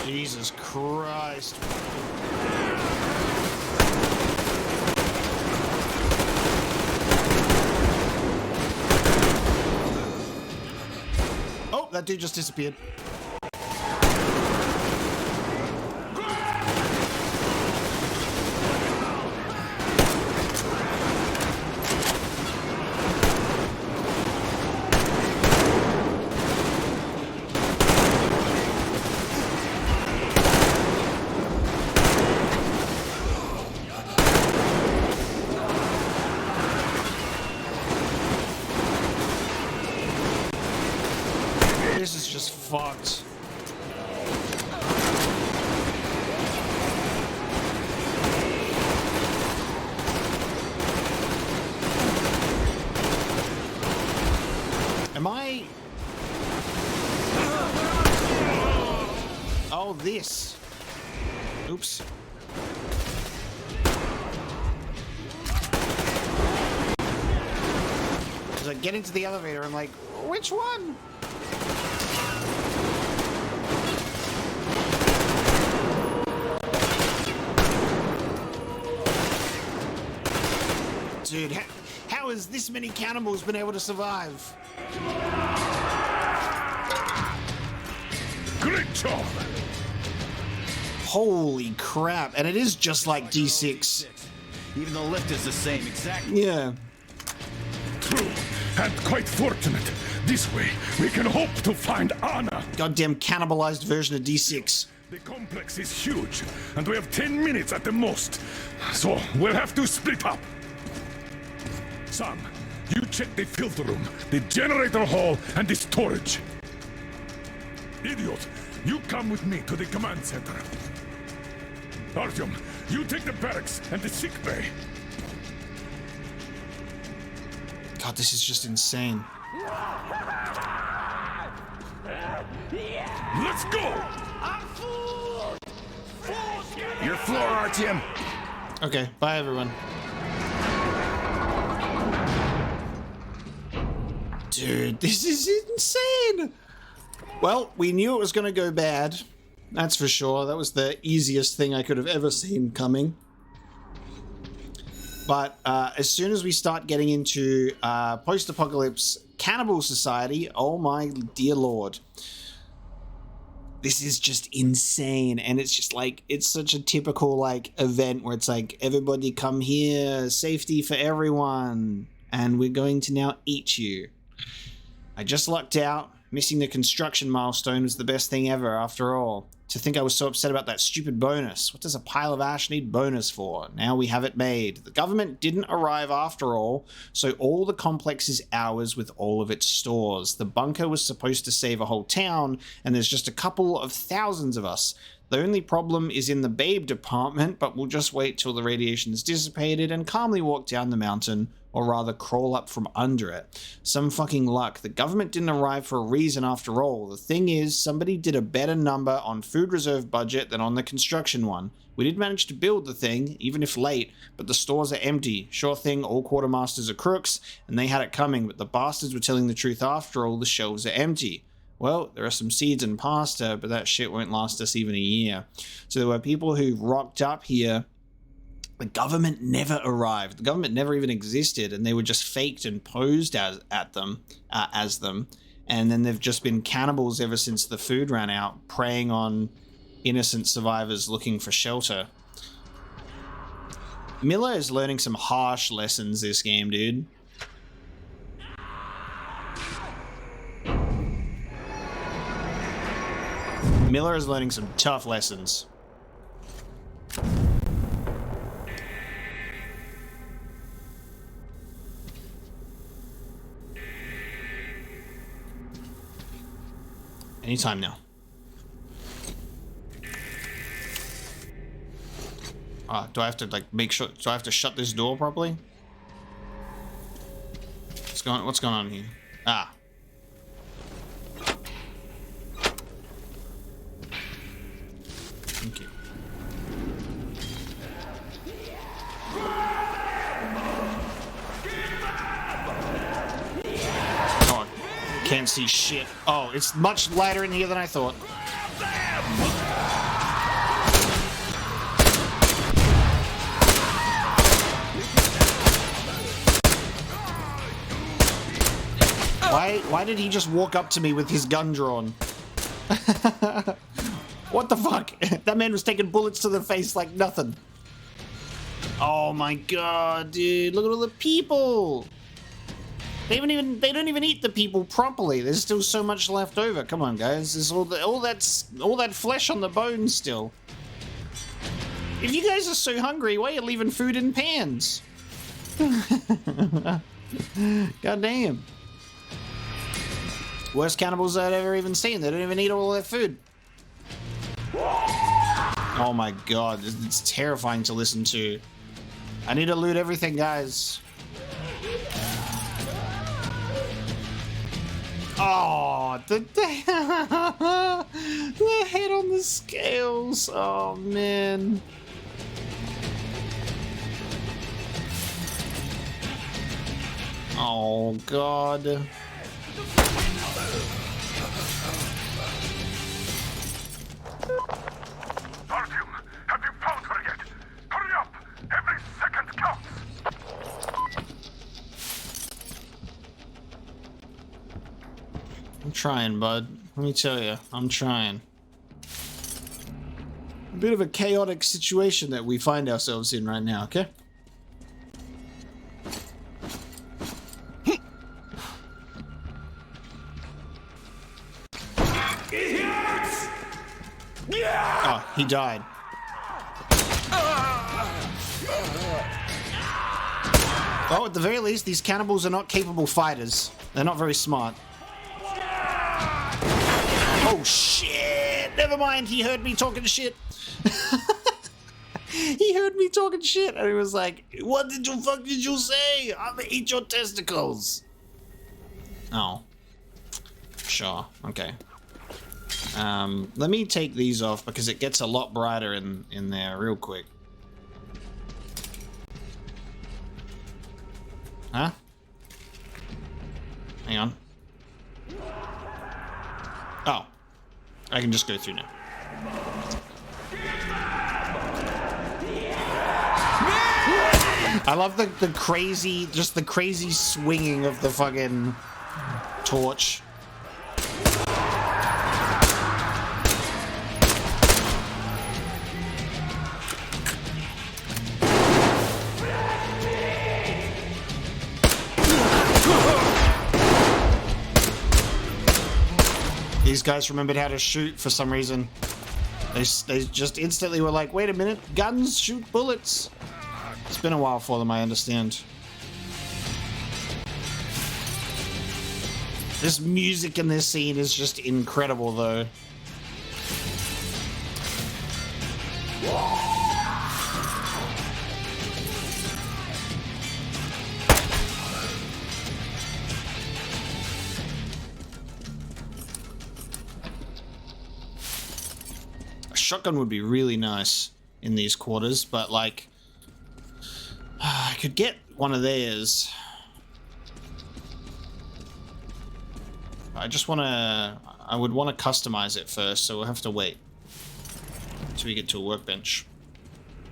Jesus Christ. Oh, that dude just disappeared. This is just fucked. Am I... Oh, this. Oops. As I get into the elevator, I'm like, which one? Dude, how has this many cannibals been able to survive? Great job! Holy crap, and it is just like D6. Even the lift is the same, exactly. Yeah. True, and quite fortunate. This way, we can hope to find Anna. Goddamn cannibalized version of D6. The complex is huge, and we have 10 minutes at the most. So, we'll have to split up. Sam, you check the filter room, the generator hall, and the storage. Idiot, you come with me to the command center. Artyom, you take the barracks and the sick bay. God, this is just insane. Let's go! Your floor, Artyom. Okay, bye everyone. Dude, this is insane! Well, we knew it was going to go bad. That's for sure. That was the easiest thing I could have ever seen coming. But as soon as we start getting into post-apocalypse cannibal society, oh my dear lord. This is just insane. And it's just like, it's such a typical like event where it's like, everybody come here, safety for everyone. And we're going to now eat you. I just lucked out. Missing the construction milestone was the best thing ever, after all. To think I was so upset about that stupid bonus. What does a pile of ash need bonus for? Now we have it made. The government didn't arrive after all, so all the complex is ours with all of its stores. The bunker was supposed to save a whole town, and there's just a couple of thousands of us. The only problem is in the babe department, but we'll just wait till the radiation is dissipated and calmly walk down the mountain or rather crawl up from under it. Some fucking luck. The government didn't arrive for a reason after all. The thing is, somebody did a better number on food reserve budget than on the construction one. We did manage to build the thing, even if late, but the stores are empty. Sure thing, all quartermasters are crooks, and they had it coming, but the bastards were telling the truth after all, the shelves are empty. Well, there are some seeds and pasta, but that shit won't last us even a year. So there were people who rocked up here. The government never arrived. The government never even existed, and they were just faked and posed as them. And then they've just been cannibals ever since the food ran out, preying on innocent survivors looking for shelter. Miller is learning some harsh lessons this game, dude. Miller is learning some tough lessons. Anytime now. Do I have to like make sure? Do I have to shut this door properly? What's going on here? Ah. Thank you. Oh, can't see shit. Oh, it's much lighter in here than I thought. Why did he just walk up to me with his gun drawn? What the fuck? That man was taking bullets to the face like nothing. Oh my god, dude. Look at all the people. They don't even eat the people properly. There's still so much left over. Come on, guys. There's all that flesh on the bones still. If you guys are so hungry, why are you leaving food in pans? God damn. Worst cannibals I've ever even seen. They don't even eat all their food. Oh my god, it's terrifying to listen to. I need to loot everything, guys. Oh, the head on the scales. Oh man. Oh god. Artyom, have you found her yet? Hurry up! Every second counts! I'm trying, bud. Let me tell you, I'm trying. A bit of a chaotic situation that we find ourselves in right now, okay? Oh, he died. Well, at the very least, these cannibals are not capable fighters. They're not very smart. Oh, shit! Never mind, he heard me talking shit. He heard me talking shit, and he was like, what the fuck did you say? I'm gonna eat your testicles. Oh. Sure, okay. Let me take these off because it gets a lot brighter in there real quick. Huh? Hang on. Oh. I can just go through now. I love the crazy, just the crazy swinging of the fucking torch. These guys remembered how to shoot for some reason. They just instantly were like, wait a minute, guns shoot bullets. It's been a while for them, I understand. This music in this scene is just incredible, though. shotgun would be really nice in these quarters, but like I could get one of theirs. I would want to customize it first, so we'll have to wait until we get to a workbench.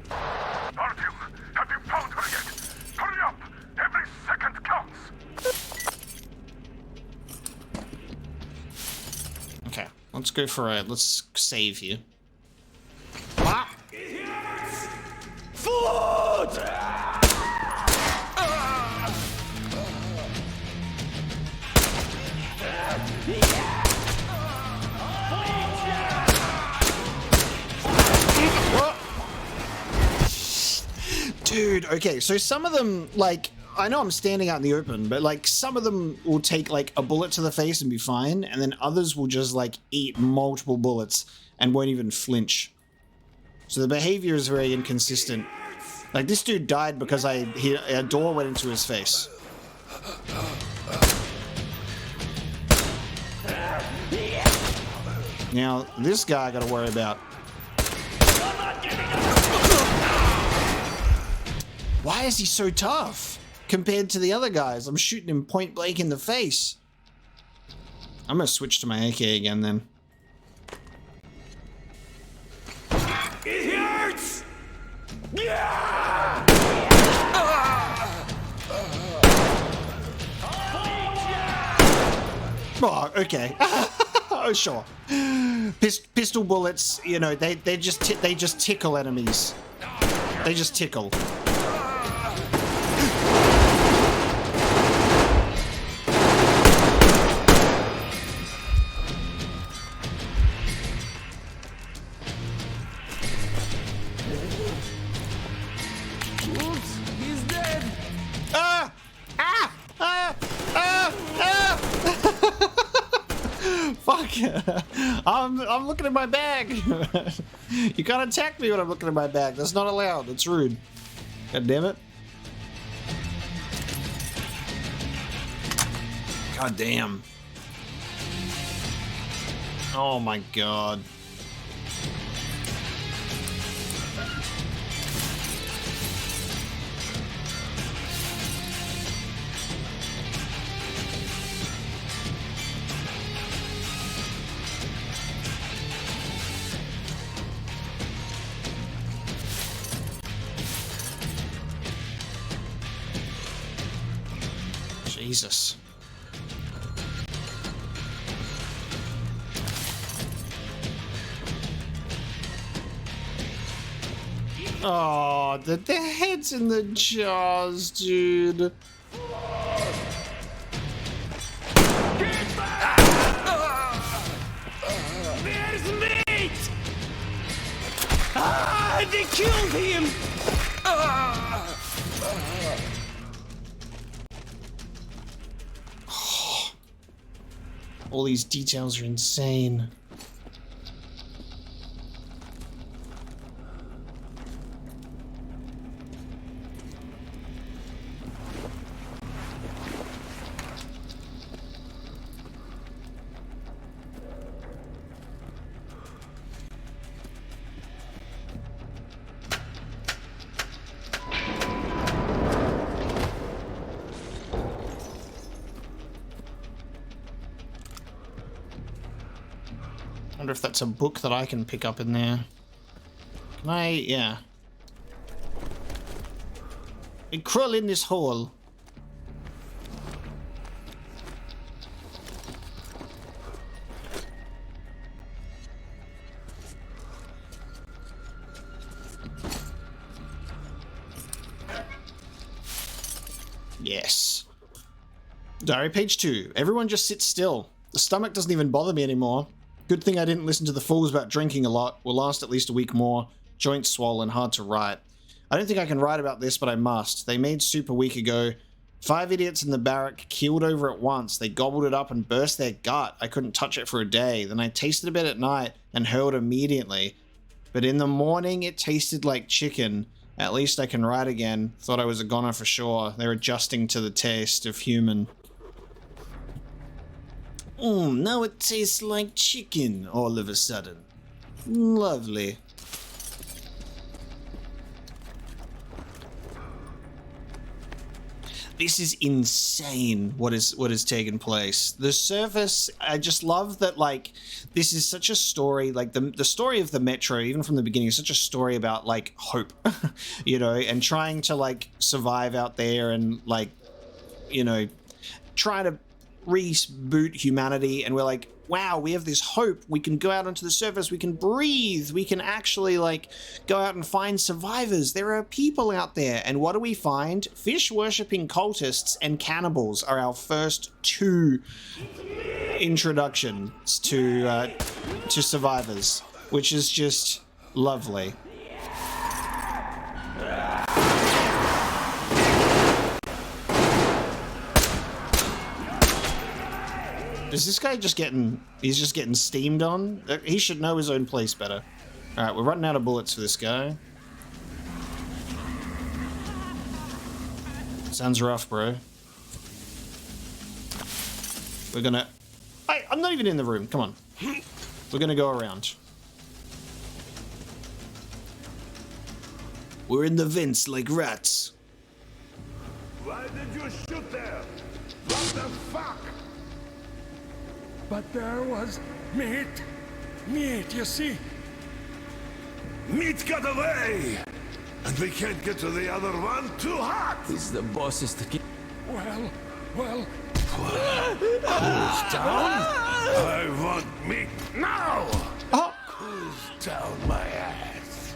Artyom, have you found her yet? Hurry up! Every second counts! Okay, let's go for let's save here. Food! Dude, okay, so some of them, like, I know I'm standing out in the open, but like some of them will take like a bullet to the face and be fine, and then others will just like eat multiple bullets and won't even flinch. So the behavior is very inconsistent. Like this dude died because a door went into his face. Now this guy I gotta worry about. Why is he so tough compared to the other guys? I'm shooting him point blank in the face. I'm gonna switch to my AK again then. It hurts! Yeah! Oh, okay. Oh, sure. Pistol bullets, you know, they just tickle enemies. They just tickle. Fuck! I'm looking at my bag. You can't attack me when I'm looking at my bag. That's not allowed. That's rude. God damn it. God damn. Oh my god. Jesus. Oh, the heads in the jaws, dude. There's meat! Ah, they killed him! All these details are insane. I wonder if that's a book that I can pick up in there. Can I? Yeah. I crawl in this hole. Yes. Diary page 2. Everyone just sits still. The stomach doesn't even bother me anymore. Good thing I didn't listen to the fools about drinking a lot. Will last at least a week more. Joints swollen, hard to write. I don't think I can write about this, but I must. They made soup a week ago. 5 idiots in the barrack keeled over at once. They gobbled it up and burst their gut. I couldn't touch it for a day. Then I tasted a bit at night and hurled immediately. But in the morning, it tasted like chicken. At least I can write again. Thought I was a goner for sure. They're adjusting to the taste of human. Now it tastes like chicken all of a sudden. Lovely. This is insane what is taking place. The surface, I just love that, like, this is such a story, like the story of the Metro, even from the beginning, is such a story about like hope, you know, and trying to like survive out there and like, you know, try to reboot humanity. And we're like, wow, we have this hope. We can go out onto the surface. We can breathe. We can actually like go out and find survivors. There are people out there. And what do we find? Fish worshipping cultists and cannibals are our first two introductions to survivors, which is just lovely. Is this guy just he's just getting steamed on? He should know his own place better. Alright, we're running out of bullets for this guy. Sounds rough, bro. We're gonna... I'm not even in the room, come on. We're gonna go around. We're in the vents like rats. Why did you shoot there? What the fuck? But there was meat. Meat, you see? Meat got away! And we can't get to the other one, too hot! It's the boss's to keep. Well... Who's down? I want meat now! Who's down my ass?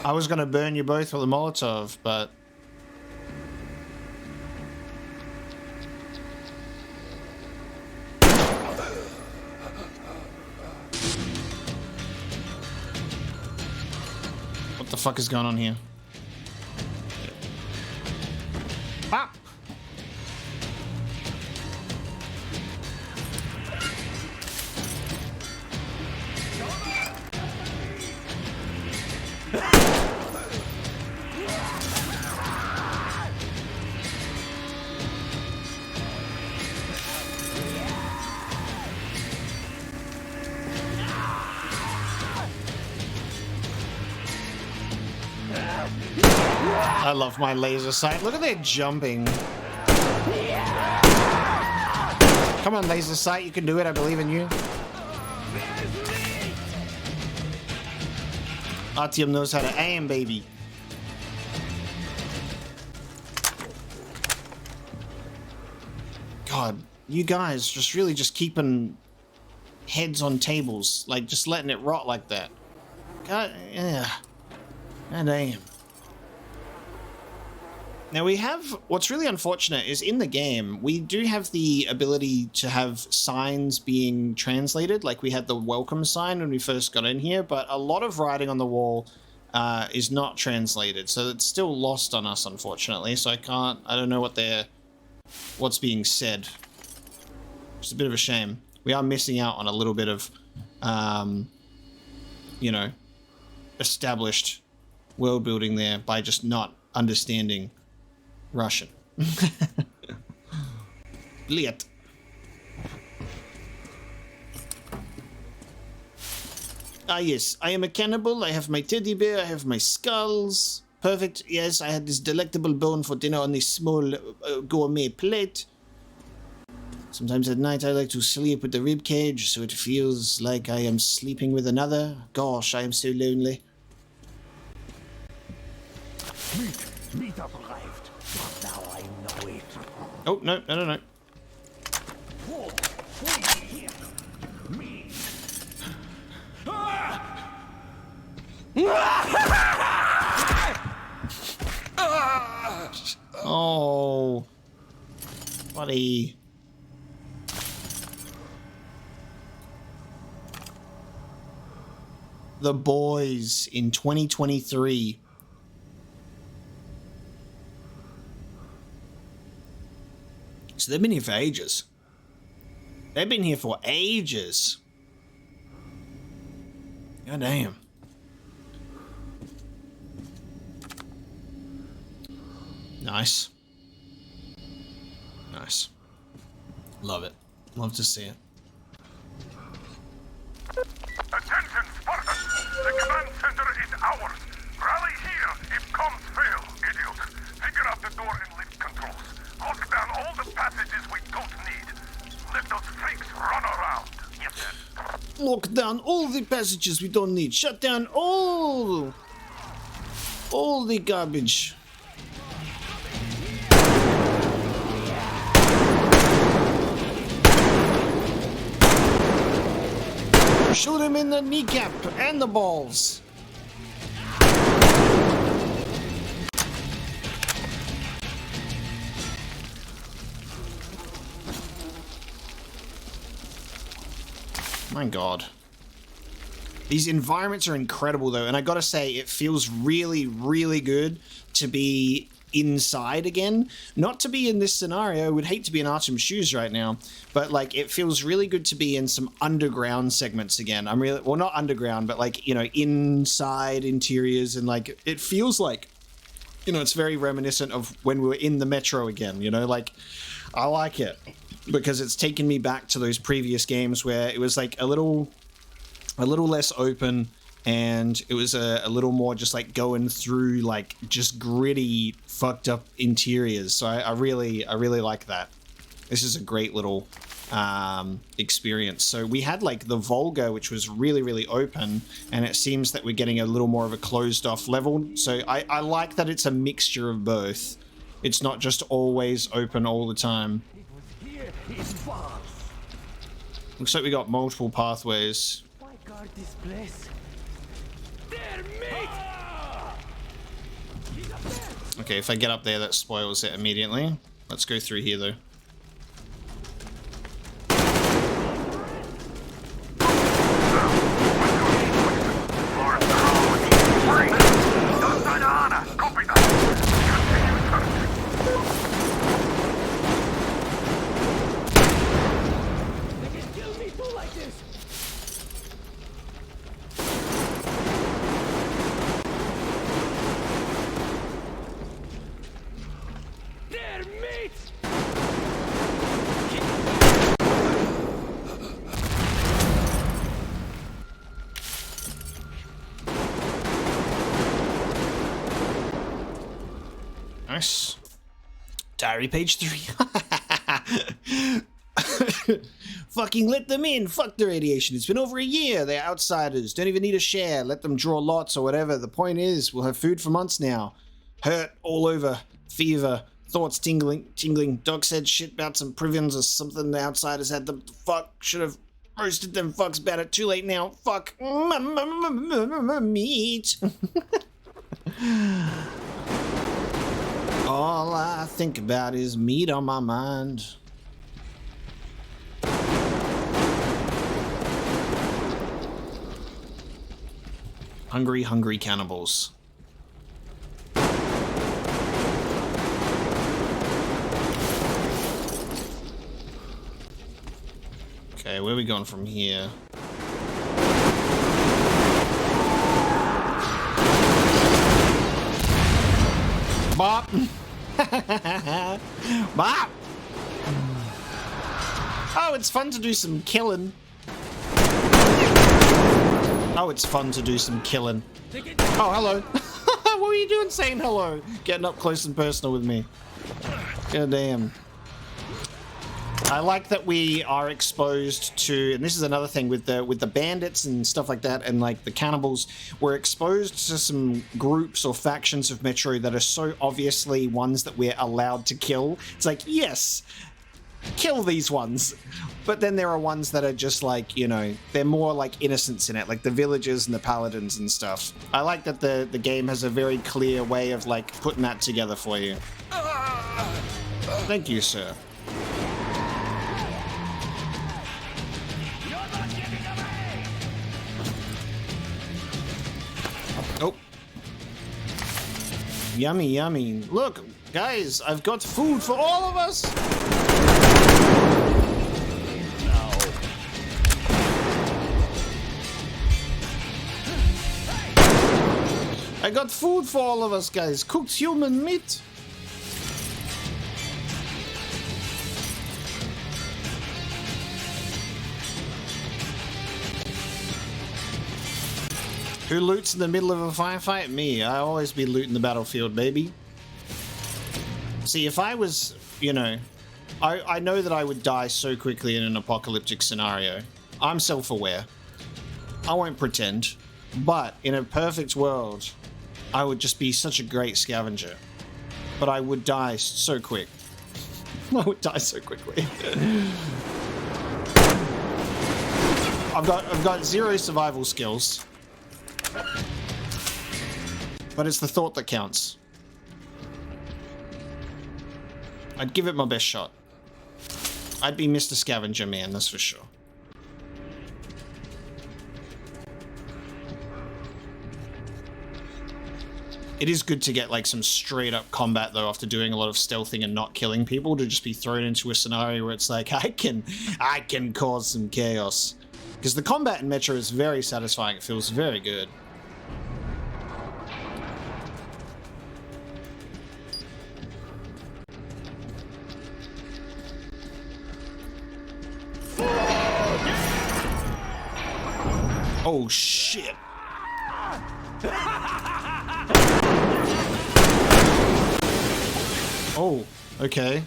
I was gonna burn you both with a Molotov, but... What the fuck is going on here? Ah! I love my laser sight. Look at that jumping. Come on, laser sight. You can do it. I believe in you. Artyom knows how to aim, baby. God, you guys just really just keeping heads on tables. Like, just letting it rot like that. God, yeah. God damn. Now we have, what's really unfortunate is in the game, we do have the ability to have signs being translated, like we had the welcome sign when we first got in here, but a lot of writing on the wall is not translated, so it's still lost on us, unfortunately, so I don't know what's being said. It's a bit of a shame. We are missing out on a little bit of, you know, established world building there by just not understanding Russian. Bliet. Ah, yes, I am a cannibal. I have my teddy bear. I have my skulls. Perfect. Yes, I had this delectable bone for dinner on this small gourmet plate. Sometimes at night I like to sleep with the rib cage so it feels like I am sleeping with another. Gosh, I am so lonely. Meat have arrived. But now I know it. Oh, no. Oh, buddy. The Boys in 2023. So they've been here for ages. They've been here for ages. God damn. Nice. Nice. Love it. Love to see it. Attention! ours. Rally here if comms fail, idiots. Figure out the door and lift controls. Lock down all the passages we don't need. Let those freaks run around. Yes, sir. Lock down all the passages we don't need. Shut down all the garbage. Shoot him in the kneecap and the balls. My God. These environments are incredible though, and I gotta say, it feels really, really good to be inside again. Not to be in this scenario, I would hate to be in Artem's shoes right now, but like, it feels really good to be in some underground segments again. I'm really, well, not underground, but like, you know, inside interiors, and like, it feels like, you know, it's very reminiscent of when we were in the metro again, you know, like, I like it. Because it's taken me back to those previous games where it was like a little less open, and it was a little more just like going through like just gritty, fucked up interiors. So I really like that. This is a great little experience. So we had like the Volga, which was really open, and it seems that we're getting a little more of a closed off level. So I like that it's a mixture of both. It's not just always open all the time. Looks like we got multiple pathways. Why guard this place? There, mate! Okay, if I get up there, that spoils it immediately. Let's go through here, though. Nice. Diary page 3. Fucking let them in. Fuck the radiation. It's been over a year. They're outsiders. Don't even need a share. Let them draw lots or whatever. The point is, we'll have food for months now. Hurt all over. Fever. Thoughts tingling. Doc said shit about some privians or something. The outsiders had them. Fuck. Should have roasted them fucks about it. Too late now. Fuck. Meat. All I think about is meat on my mind. Hungry cannibals. Okay, where are we going from here? Bop! Bop! Oh, it's fun to do some killing. Oh, it's fun to do some killing. Oh, hello. What were you doing saying hello? Getting up close and personal with me. God damn. I like that we are exposed to, and this is another thing with the bandits and stuff like that, and like the cannibals, we're exposed to some groups or factions of Metro that are so obviously ones that we're allowed to kill. It's like, yes, kill these ones. But then there are ones that are just like, you know, they're more like innocents in it, like the villagers and the paladins and stuff. I like that the game has a very clear way of like putting that together for you. Thank you, sir. Oh. Yummy, yummy. Look, guys, I've got food for all of us. I got food for all of us, guys. Cooked human meat. Who loots in the middle of a firefight? Me. I always be looting the battlefield, baby. See, if I was, you know, I know that I would die so quickly in an apocalyptic scenario. I'm self-aware. I won't pretend. But in a perfect world, I would just be such a great scavenger. But I would die so quick. I would die so quickly. I've got 0 survival skills. But it's the thought that counts. I'd give it my best shot. I'd be Mr. Scavenger Man, that's for sure. It is good to get like some straight up combat though after doing a lot of stealthing and not killing people, to just be thrown into a scenario where it's like I can cause some chaos. Because the combat in Metro is very satisfying, it feels very good. Oh shit. Oh, okay.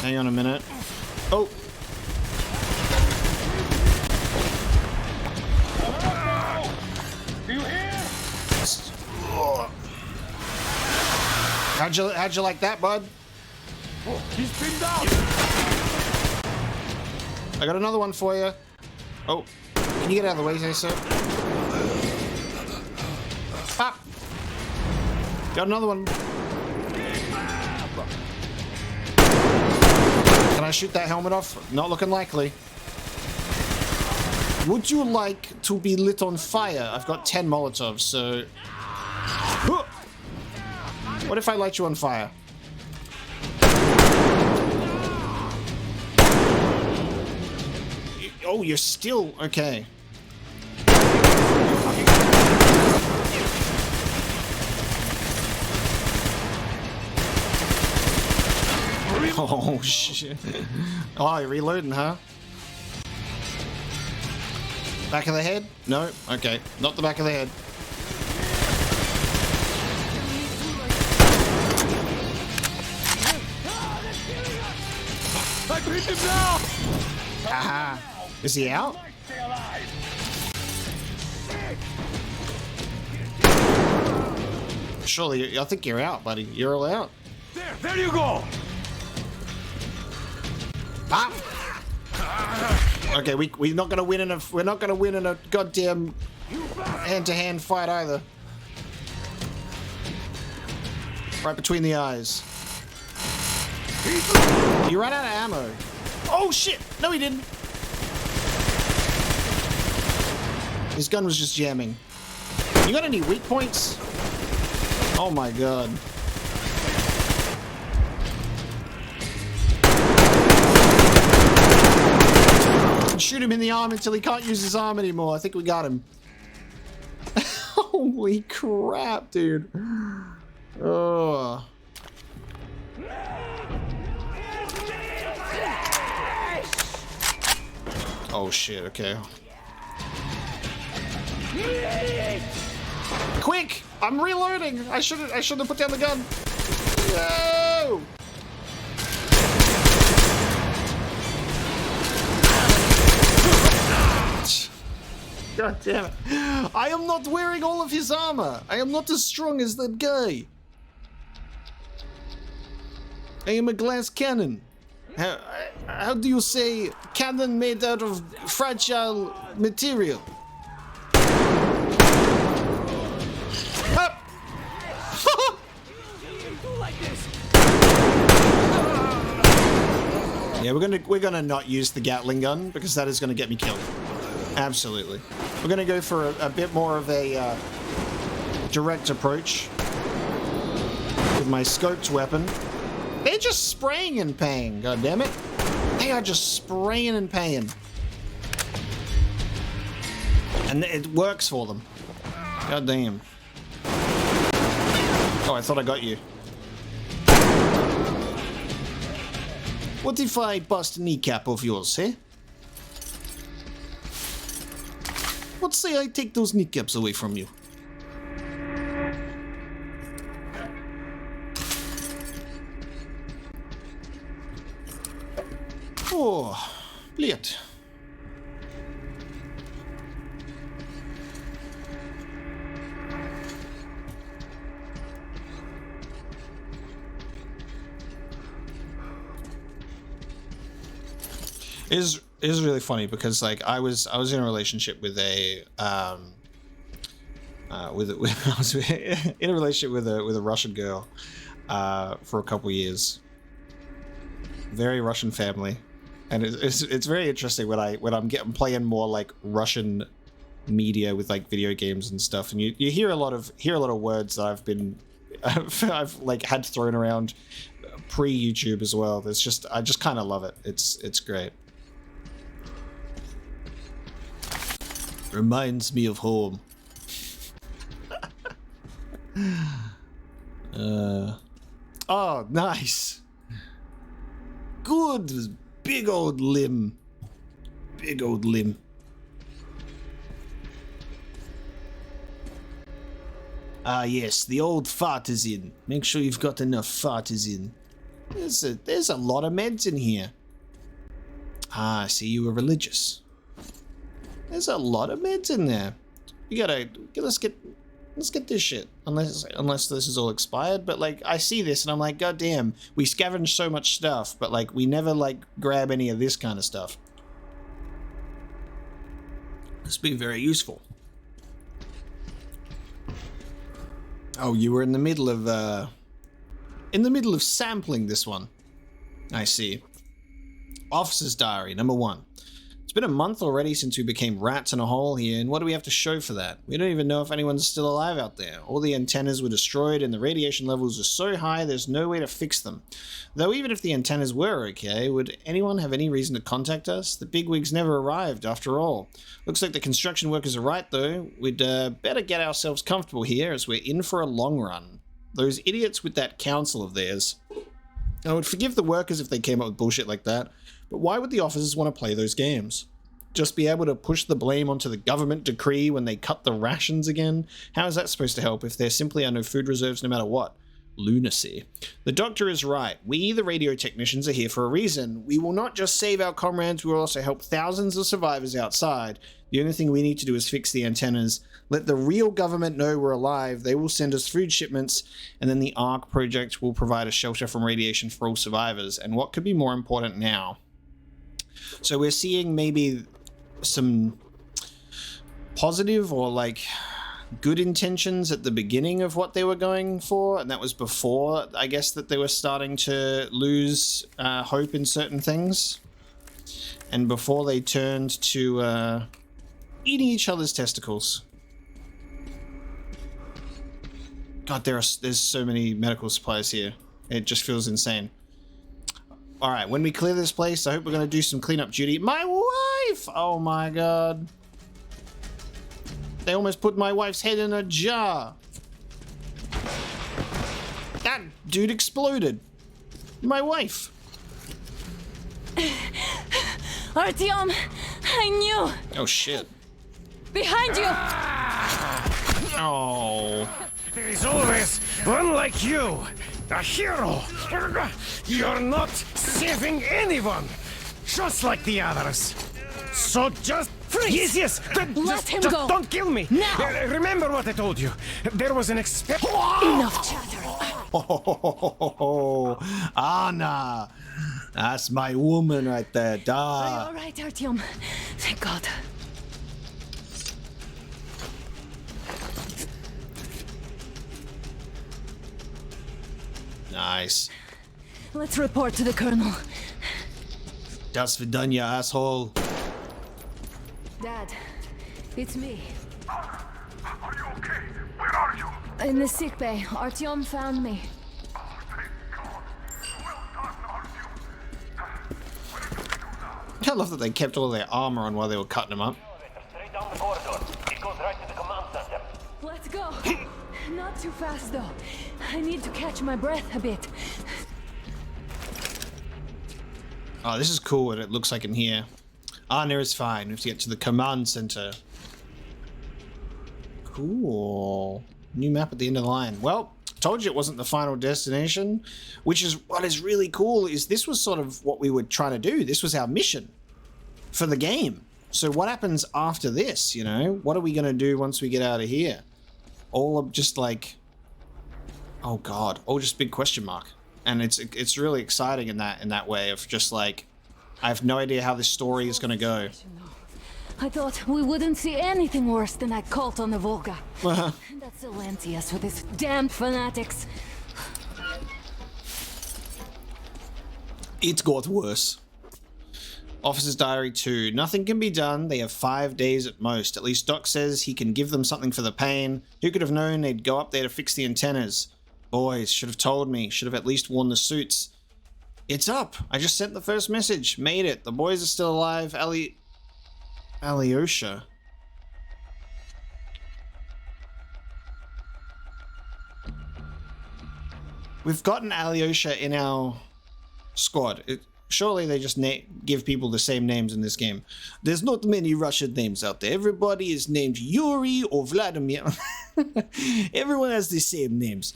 Hang on a minute. Oh. Do you hear? How'd you like that, bud? Oh, he's pinned down. I got another one for you. Oh, can you get out of the way, sir? Pop. Got another one. Can I shoot that helmet off? Not looking likely. Would you like to be lit on fire? I've got 10 Molotovs, so... What if I light you on fire? Oh, you're still... Okay. Oh, shit. Oh, you're reloading, huh? Back of the head? No? Okay. Not the back of the head. I beat him now! Aha. Is he out? Surely, I think you're out, buddy. You're all out. There you go! Pop! Okay, we're not gonna win in a goddamn hand-to-hand fight either. Right between the eyes. You ran out of ammo. Oh shit! No, he didn't. His gun was just jamming. You got any weak points? Oh my god. Shoot him in the arm until he can't use his arm anymore. I think we got him. Holy crap, dude. Oh. Oh shit, okay. Quick! I'm reloading! I should have put down the gun. No! God damn it. I am not wearing all of his armor. I am not as strong as that guy. I am a glass cannon. How do you say cannon made out of fragile material? Up! Yeah, we're gonna not use the Gatling gun because that is gonna get me killed. Absolutely. We're gonna go for a bit more of a direct approach with my scoped weapon. They're just spraying and paying, god damn it. They are just spraying and paying. And it works for them. God damn. Oh, I thought I got you. What if I bust a kneecap of yours, eh? say I take those kneecaps away from you? Oh, blöd. Is really funny because like I was in a relationship with a I was in a relationship with a Russian girl for a couple years. Very Russian family, and it's very interesting when I'm playing more like Russian media with like video games and stuff, and you hear a lot of words that I've like had thrown around pre-YouTube as well. I just kind of love it. It's great. Reminds me of home. Oh, nice. Good. Big old limb. Big old limb. Ah, yes, the old fart is in. Make sure you've got enough fart is in. There's a lot of meds in here. Ah, I see you were religious. There's a lot of meds in there. Let's get this shit. Unless this is all expired. But like, I see this and I'm like, god damn, we scavenge so much stuff, but like, we never like grab any of this kind of stuff. This would be very useful. Oh, you were in the middle of sampling this one. I see. Officer's diary, number 1. It's been a month already since we became rats in a hole here, and what do we have to show for that? We don't even know if anyone's still alive out there. All the antennas were destroyed and the radiation levels are so high there's no way to fix them. Though even if the antennas were okay, would anyone have any reason to contact us? The bigwigs never arrived after all. Looks like the construction workers are right though. We'd better get ourselves comfortable here as we're in for a long run. Those idiots with that council of theirs. I would forgive the workers if they came up with bullshit like that, but why would the officers want to play those games? Just be able to push the blame onto the government decree when they cut the rations again? How is that supposed to help if there simply are no food reserves no matter what? Lunacy. The doctor is right. We, the radio technicians, are here for a reason. We will not just save our comrades, we will also help thousands of survivors outside. The only thing we need to do is fix the antennas. Let the real government know we're alive. They will send us food shipments, and then the ARC project will provide a shelter from radiation for all survivors. And what could be more important now? So we're seeing maybe some positive or like good intentions at the beginning of what they were going for, and that was before, I guess, that they were starting to lose hope in certain things, and before they turned to eating each other's testicles. God, there's so many medical supplies here. It just feels insane. All right, when we clear this place, I hope we're going to do some cleanup duty. My wife! Oh my god. They almost put my wife's head in a jar. That dude exploded. My wife. Artyom, I knew. Oh shit. Behind you. Oh. There is always one like you. A hero! You're not saving anyone! Just like the others! So just... Freeze! Yes! Let him go! Don't kill me! Now! Remember what I told you. There was an Enough chatter! Oh, Anna! That's my woman right there, Are you da. alright, Artyom? Thank God. Nice. Let's report to the colonel. Das vidanya, asshole. Dad, it's me. Are you okay? Where are you? In the sick bay. Artyom found me. I love that they kept all their armor on while they were cutting them up. Straight down the corridor. It goes right to the command center. Let's go. Not too fast, though. I need to catch my breath a bit. Oh, this is cool what it looks like in here. Anna is fine. We have to get to the command center. Cool. New map at the end of the line. Well, told you it wasn't the final destination, which is what is really cool. Is this was sort of what we were trying to do. This was our mission for the game. So what happens after this, you know? What are we going to do once we get out of here? All of just like, oh god, all just big question mark. And it's really exciting in that way of just like, I have no idea how this story is going to go. I thought we wouldn't see anything worse than that cult on the Volga. Uh-huh. That's Silencius with his damned fanatics. It got worse. Officer's Diary 2. Nothing can be done. They have 5 days at most. At least Doc says he can give them something for the pain. Who could have known they'd go up there to fix the antennas? Boys, should have told me. Should have at least worn the suits. It's up. I just sent the first message. Made it. The boys are still alive. Alyosha. We've gotten Alyosha in our squad. Surely they just give people the same names in this game. There's not many Russian names out there. Everybody is named Yuri or Vladimir. Everyone has the same names.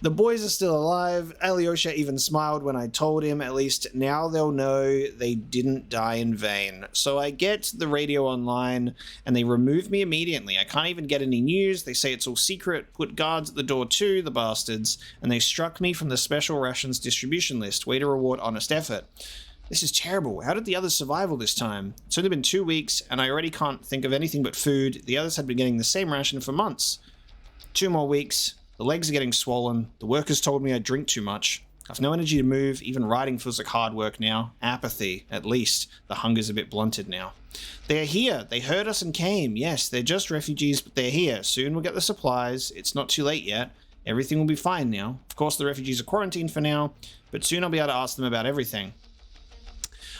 The boys are still alive. Alyosha even smiled when I told him. At least now they'll know they didn't die in vain. So I get the radio online and they remove me immediately. I can't even get any news. They say it's all secret. Put guards at the door too, the bastards. And they struck me from the special rations distribution list. Way to reward honest effort. This is terrible. How did the others survive all this time? It's only been 2 weeks, and I already can't think of anything but food. The others had been getting the same ration for months. 2 more weeks. The legs are getting swollen. The workers told me I drink too much. I've no energy to move. Even riding feels like hard work now. Apathy, at least. The hunger's a bit blunted now. They're here. They heard us and came. Yes, they're just refugees, but they're here. Soon we'll get the supplies. It's not too late yet. Everything will be fine now. Of course, the refugees are quarantined for now, but soon I'll be able to ask them about everything.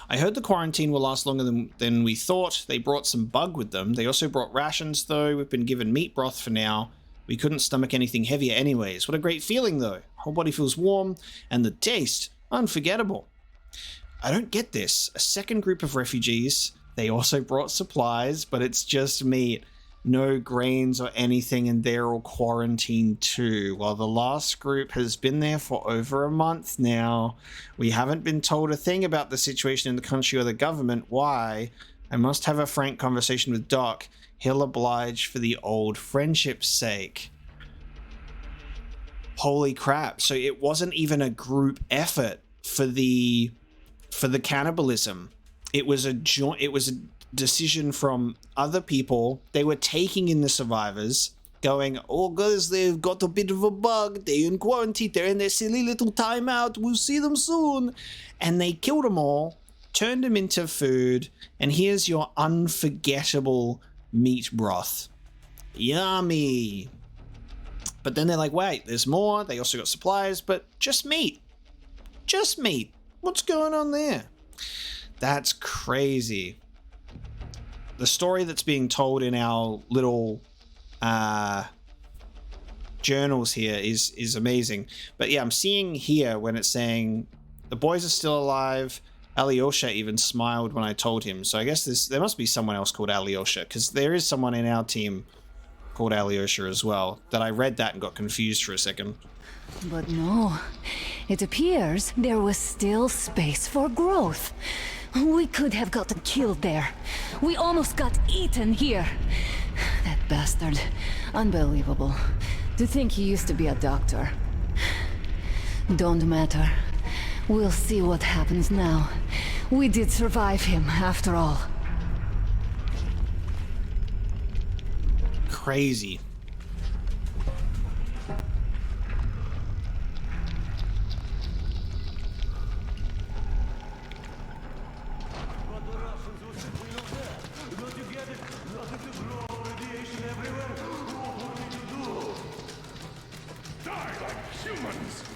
I heard the quarantine will last longer than we thought. They brought some bug with them. They also brought rations, though. We've been given meat broth for now. We couldn't stomach anything heavier anyways. What a great feeling, though. Whole body feels warm, and the taste, unforgettable. I don't get this. A second group of refugees. They also brought supplies, but it's just meat. No grains or anything, and they're all quarantined too. While the last group has been there for over a month now. We haven't been told a thing about the situation in the country or the government. Why? I must have a frank conversation with Doc. He'll oblige for the old friendship's sake. Holy crap. So it wasn't even a group effort for the cannibalism. It was a decision from other people. They were taking in the survivors, going, oh guys, they've got a bit of a bug, they're in quarantine, they're in their silly little timeout, we'll see them soon. And they killed them all, turned them into food, and here's your unforgettable meat broth. Yummy. But then they're like, wait, there's more. They also got supplies, but just meat. Just meat. What's going on there? That's crazy. The story that's being told in our little journals here is amazing. But yeah, I'm seeing here when it's saying the boys are still alive. Alyosha even smiled when I told him. So I guess there must be someone else called Alyosha, because there is someone in our team called Alyosha as well. That I read that and got confused for a second. But no, it appears there was still space for growth. We could have gotten killed there. We almost got eaten here. That bastard. Unbelievable. To think he used to be a doctor. Don't matter. We'll see what happens now. We did survive him, after all. Crazy.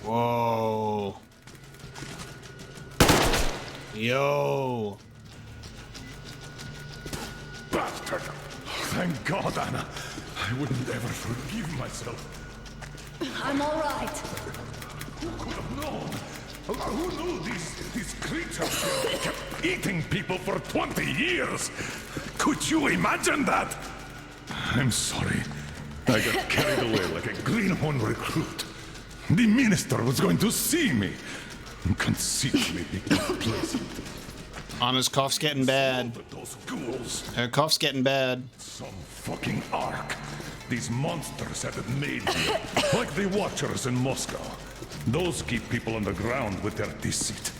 Whoa. Yo. Bastard! Thank God, Anna. I wouldn't ever forgive myself. I'm all right. Who could have known? Who knew these creatures kept eating people for 20 years? Could you imagine that? I'm sorry. I got carried away like a greenhorn recruit. The minister was going to see me. Conceit made me complacent. Anna's cough's getting bad. Those ghouls. Her cough's getting bad. Some fucking ark. These monsters have it made here. Like the Watchers in Moscow. Those keep people on the ground with their deceit.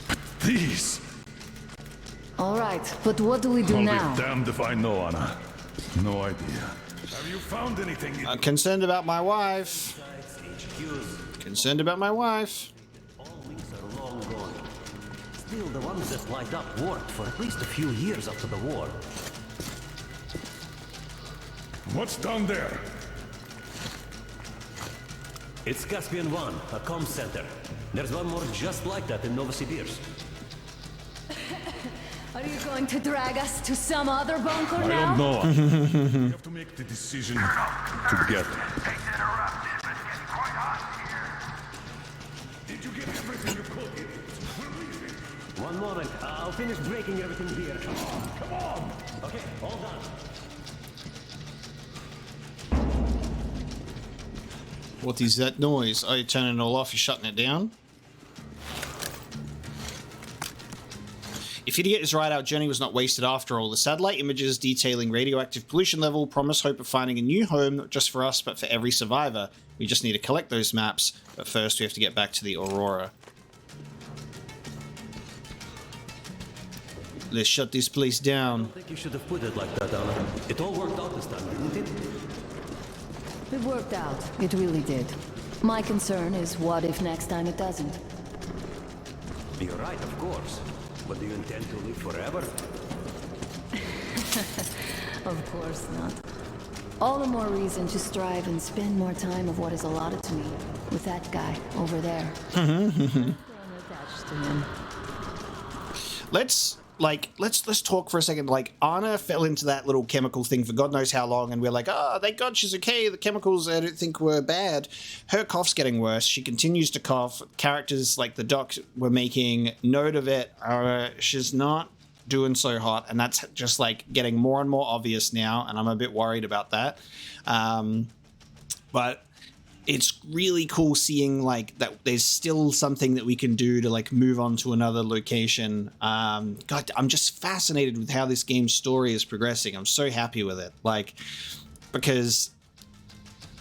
But these... All right, but what do we do I'll now? be damned if I know, Anna. No idea. Have you found anything? I'm concerned about my wife. Concerned about my wife. All wings are long gone. Still, the ones that light up worked for at least a few years after the war. What's down there? It's Caspian 1, a comm center. There's one more just like that in Novosibirsk. Are you going to drag us to some other bunker I now? don't know. We have to make the decision together. Did you get everything you could? One moment, I'll finish breaking everything here. Come on! Okay, all done. What is that noise? Oh, you're turning it all off, you're shutting it down? If Idiot is right, our journey was not wasted after all. The satellite images detailing radioactive pollution level promise hope of finding a new home, not just for us, but for every survivor. We just need to collect those maps, but first we have to get back to the Aurora. Let's shut this place down. I don't think you should have put it like that, Anna. It all worked out this time, didn't it? It worked out. It really did. My concern is what if next time it doesn't? You're right, of course. But do you intend to live forever? Of course not. All the more reason to strive and spend more time of what is allotted to me with that guy over there. I'm attached to him. Let's talk for a second. Like, Anna fell into that little chemical thing for God knows how long, and we're like, oh, thank God she's okay. The chemicals I don't think were bad. Her cough's getting worse. She continues to cough. Characters like the doc were making note of it. She's not doing so hot, and that's just like getting more and more obvious now, and I'm a bit worried about that. But it's really cool seeing like that there's still something that we can do to like move on to another location. God, I'm just fascinated with how this game's story is progressing. I'm so happy with it. Like, because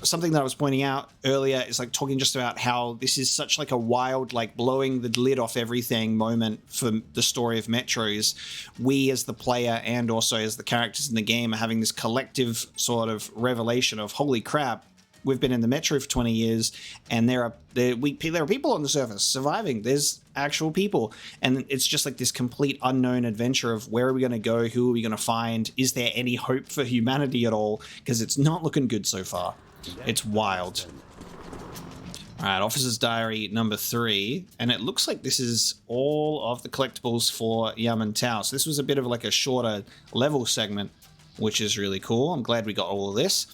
something that I was pointing out earlier is like talking just about how this is such like a wild, like blowing the lid off everything moment for the story of Metro's. We as the player and also as the characters in the game are having this collective sort of revelation of holy crap, we've been in the Metro for 20 years, and there are people on the surface surviving. There's actual people, and it's just like this complete unknown adventure of where are we going to go, who are we going to find, is there any hope for humanity at all, because it's not looking good so far. It's wild. All right, Officer's Diary number 3, and it looks like this is all of the collectibles for Yamantau. So this was a bit of like a shorter level segment, which is really cool. I'm glad we got all of this.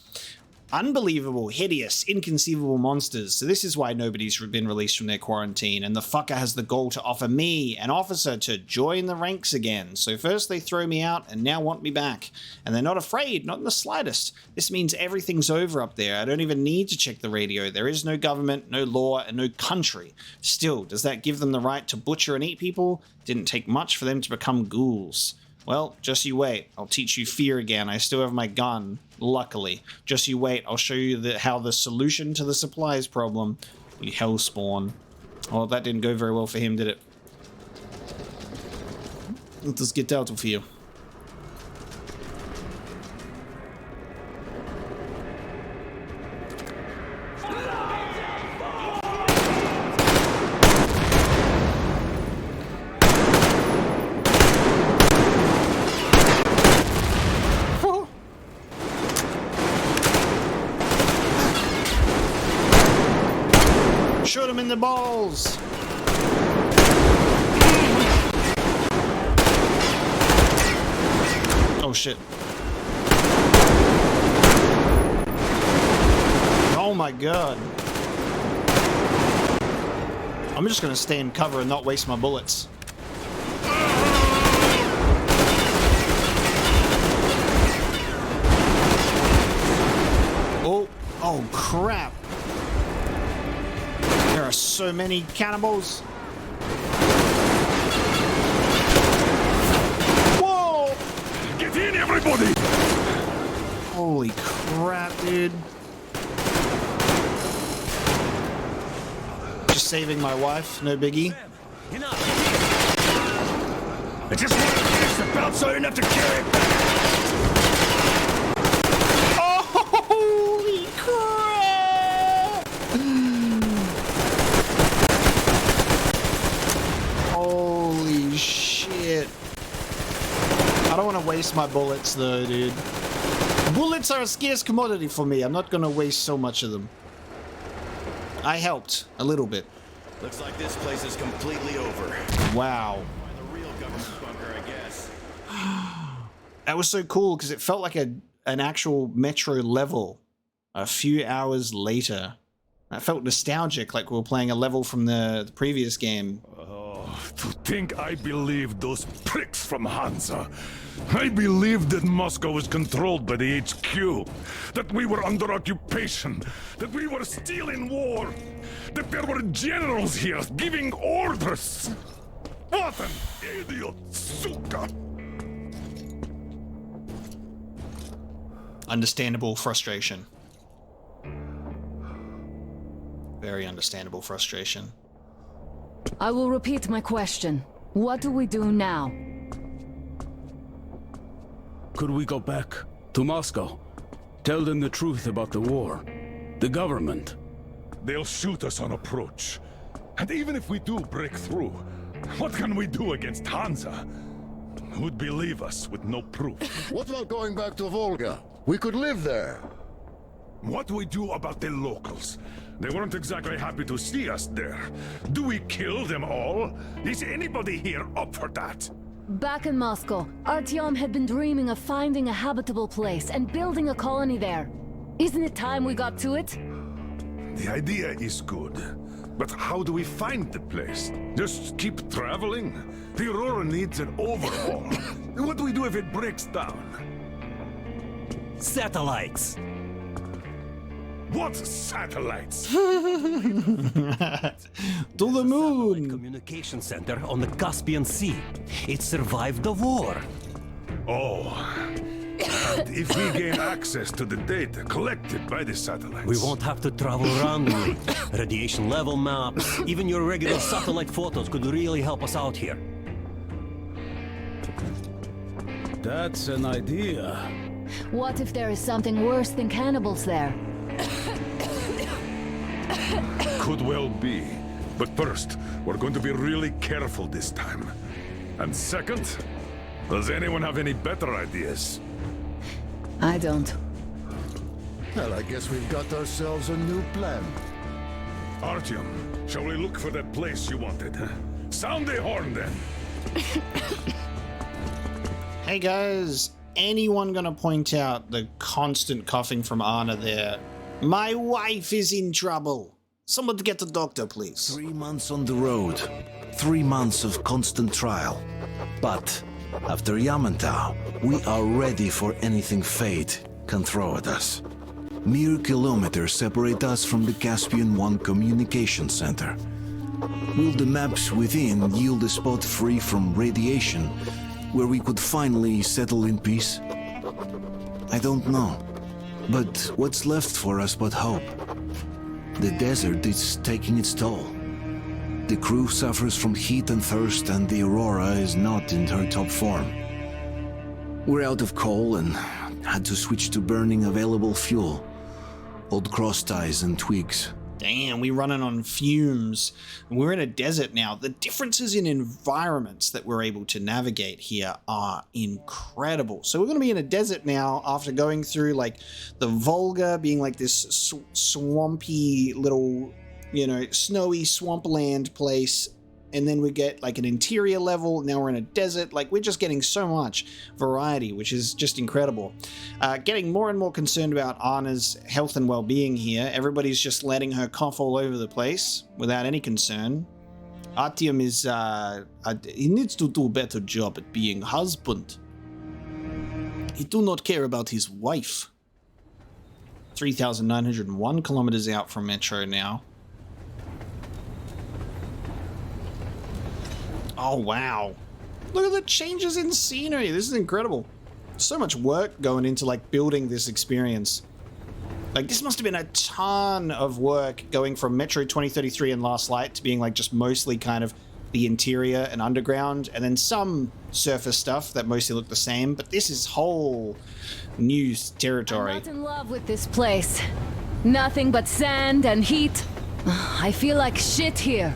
Unbelievable, hideous, inconceivable monsters. So this is why nobody's been released from their quarantine, and the fucker has the goal to offer me, an officer, to join the ranks again. So first they throw me out and now want me back. And they're not afraid, not in the slightest. This means everything's over up there. I don't even need to check the radio. There is no government, no law, and no country. Still, does that give them the right to butcher and eat people? Didn't take much for them to become ghouls. Well, just you wait. I'll teach you fear again. I still have my gun, luckily. Just you wait. I'll show you how the solution to the supplies problem, you hellspawn. Oh, that didn't go very well for him, did it? Let us get out of here. Shoot him in the balls! Oh shit. Oh my god. I'm just gonna stay in cover and not waste my bullets. Oh. Oh, crap. There are so many cannibals. Whoa! Get in, everybody! Holy crap, dude. Just saving my wife, no biggie. I just wanted to finish the belt so I didn't have to carry it back. Holy crap! Holy shit. I don't want to waste my bullets though, dude. Bullets are a scarce commodity for me. I'm not going to waste so much of them. I helped a little bit. Looks like this place is completely over. Wow. The real government bunker, I guess. That was so cool because it felt like an actual metro level a few hours later. I felt nostalgic, like we were playing a level from the previous game. Oh, to think I believed those pricks from Hansa. I believed that Moscow was controlled by the HQ, that we were under occupation, that we were still in war, that there were generals here giving orders. What an idiot, suka! Understandable frustration. Very understandable frustration. I will repeat my question. What do we do now? Could we go back to Moscow? Tell them the truth about the war. The government. They'll shoot us on approach. And even if we do break through, what can we do against Hansa? Who'd believe us with no proof? What about going back to Volga? We could live there. What do we do about the locals? They weren't exactly happy to see us there. Do we kill them all? Is anybody here up for that? Back in Moscow, Artyom had been dreaming of finding a habitable place and building a colony there. Isn't it time we got to it? The idea is good. But how do we find the place? Just keep traveling? The Aurora needs an overhaul. What do we do if it breaks down? Satellites! What satellites? To the moon! Communication center on the Caspian Sea. It survived the war. Oh. And if we gain access to the data collected by the satellites... We won't have to travel randomly. Radiation level maps, even your regular satellite photos could really help us out here. That's an idea. What if there is something worse than cannibals there? Could well be. But first, we're going to be really careful this time. And second, does anyone have any better ideas? I don't. Well, I guess we've got ourselves a new plan. Artyom, shall we look for that place you wanted? Sound the horn then! Hey guys, anyone gonna point out the constant coughing from Anna there? My wife is in trouble. Someone to get the doctor, please. 3 months on the road. 3 months of constant trial. But after Yamantau, we are ready for anything fate can throw at us. Mere kilometers separate us from the Caspian 1 communication center. Will the maps within yield a spot free from radiation, where we could finally settle in peace? I don't know. But what's left for us but hope? The desert is taking its toll. The crew suffers from heat and thirst, and the Aurora is not in her top form. We're out of coal and had to switch to burning available fuel. Old cross ties and twigs. Damn, we're running on fumes. We're in a desert now. The differences in environments that we're able to navigate here are incredible. So we're going to be in a desert now after going through like the Volga, being like this swampy little, you know, snowy swampland place. And then we get like an interior level. Now we're in a desert. Like, we're just getting so much variety, which is just incredible. Getting more and more concerned about Anna's health and well-being here. Everybody's just letting her cough all over the place without any concern. Artyom is, he needs to do a better job at being husband. He do not care about his wife. 3,901 kilometers out from Metro now. Oh, wow. Look at the changes in scenery. This is incredible. So much work going into like building this experience. Like this must have been a ton of work going from Metro 2033 and Last Light to being like just mostly kind of the interior and underground, and then some surface stuff that mostly look the same, but this is whole new territory. I'm not in love with this place. Nothing but sand and heat. I feel like shit here.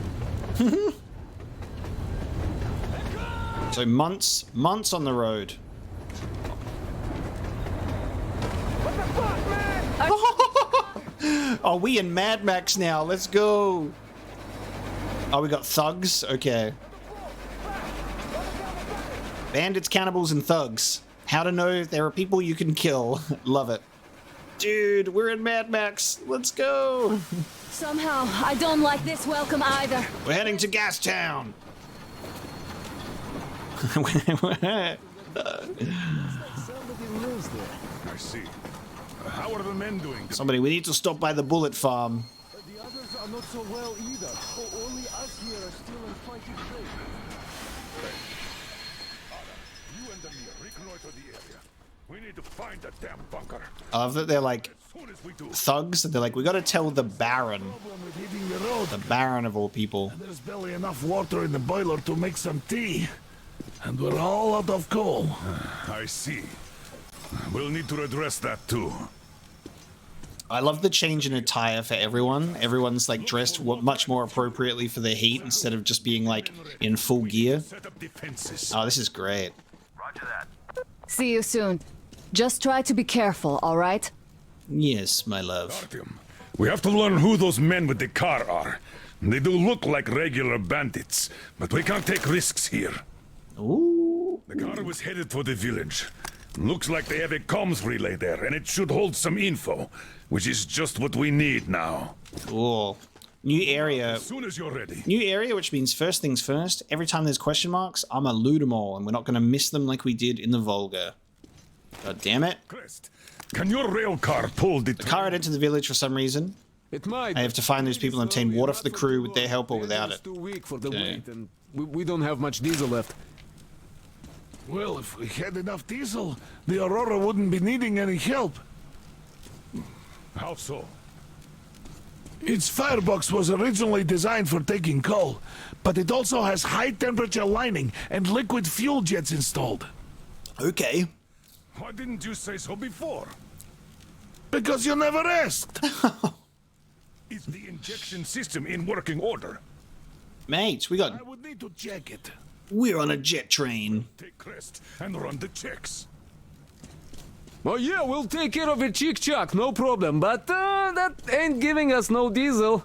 So months on the road. Oh, we in Mad Max now. Let's go. Oh, we got thugs? Okay. Bandits, cannibals, and thugs. How to know if there are people you can kill. Love it. Dude, we're in Mad Max. Let's go. Somehow, I don't like this welcome either. We're heading to Gastown. I see. How are the men doing? Somebody, we need to stop by the bullet farm. The others are not so well either. Only us here are still in fighting shape. You and the Mir reconnoiter the area. We need to find that damn bunker. I love that they're like thugs. They're like, we gotta tell the Baron. The Baron of all people. There's barely enough water in the boiler to make some tea. And we're all out of coal. I see. We'll need to address that too. I love the change in attire for everyone. Everyone's like dressed much more appropriately for the heat instead of just being like in full gear. Oh, this is great. See you soon. Just try to be careful, all right? Yes, my love. Artyom, we have to learn who those men with the car are. They do look like regular bandits, but we can't take risks here. Ooh. The car was headed for the village. Looks like they have a comms relay there, and it should hold some info, which is just what we need now. Cool. New area. As soon as you're ready. New area, which means first things first. Every time there's question marks, I'm gonna loot them all, and we're not gonna miss them like we did in the Volga. God damn it. Crest, can your rail car pull the car had entered the village for some reason. It might. I have to find those people and obtain water for the crew with their help or without it. It's too weak for the weight, and we don't have much diesel left. Well, if we had enough diesel, the Aurora wouldn't be needing any help. How so? Its firebox was originally designed for taking coal, but it also has high-temperature lining and liquid fuel jets installed. Okay. Why didn't you say so before? Because you never asked. Is the injection system in working order? Mate, we got... I would need to check it. We're on a jet train. Take Crest and run the checks. Oh yeah, we'll take care of it, chick-chock, no problem. But that ain't giving us no diesel.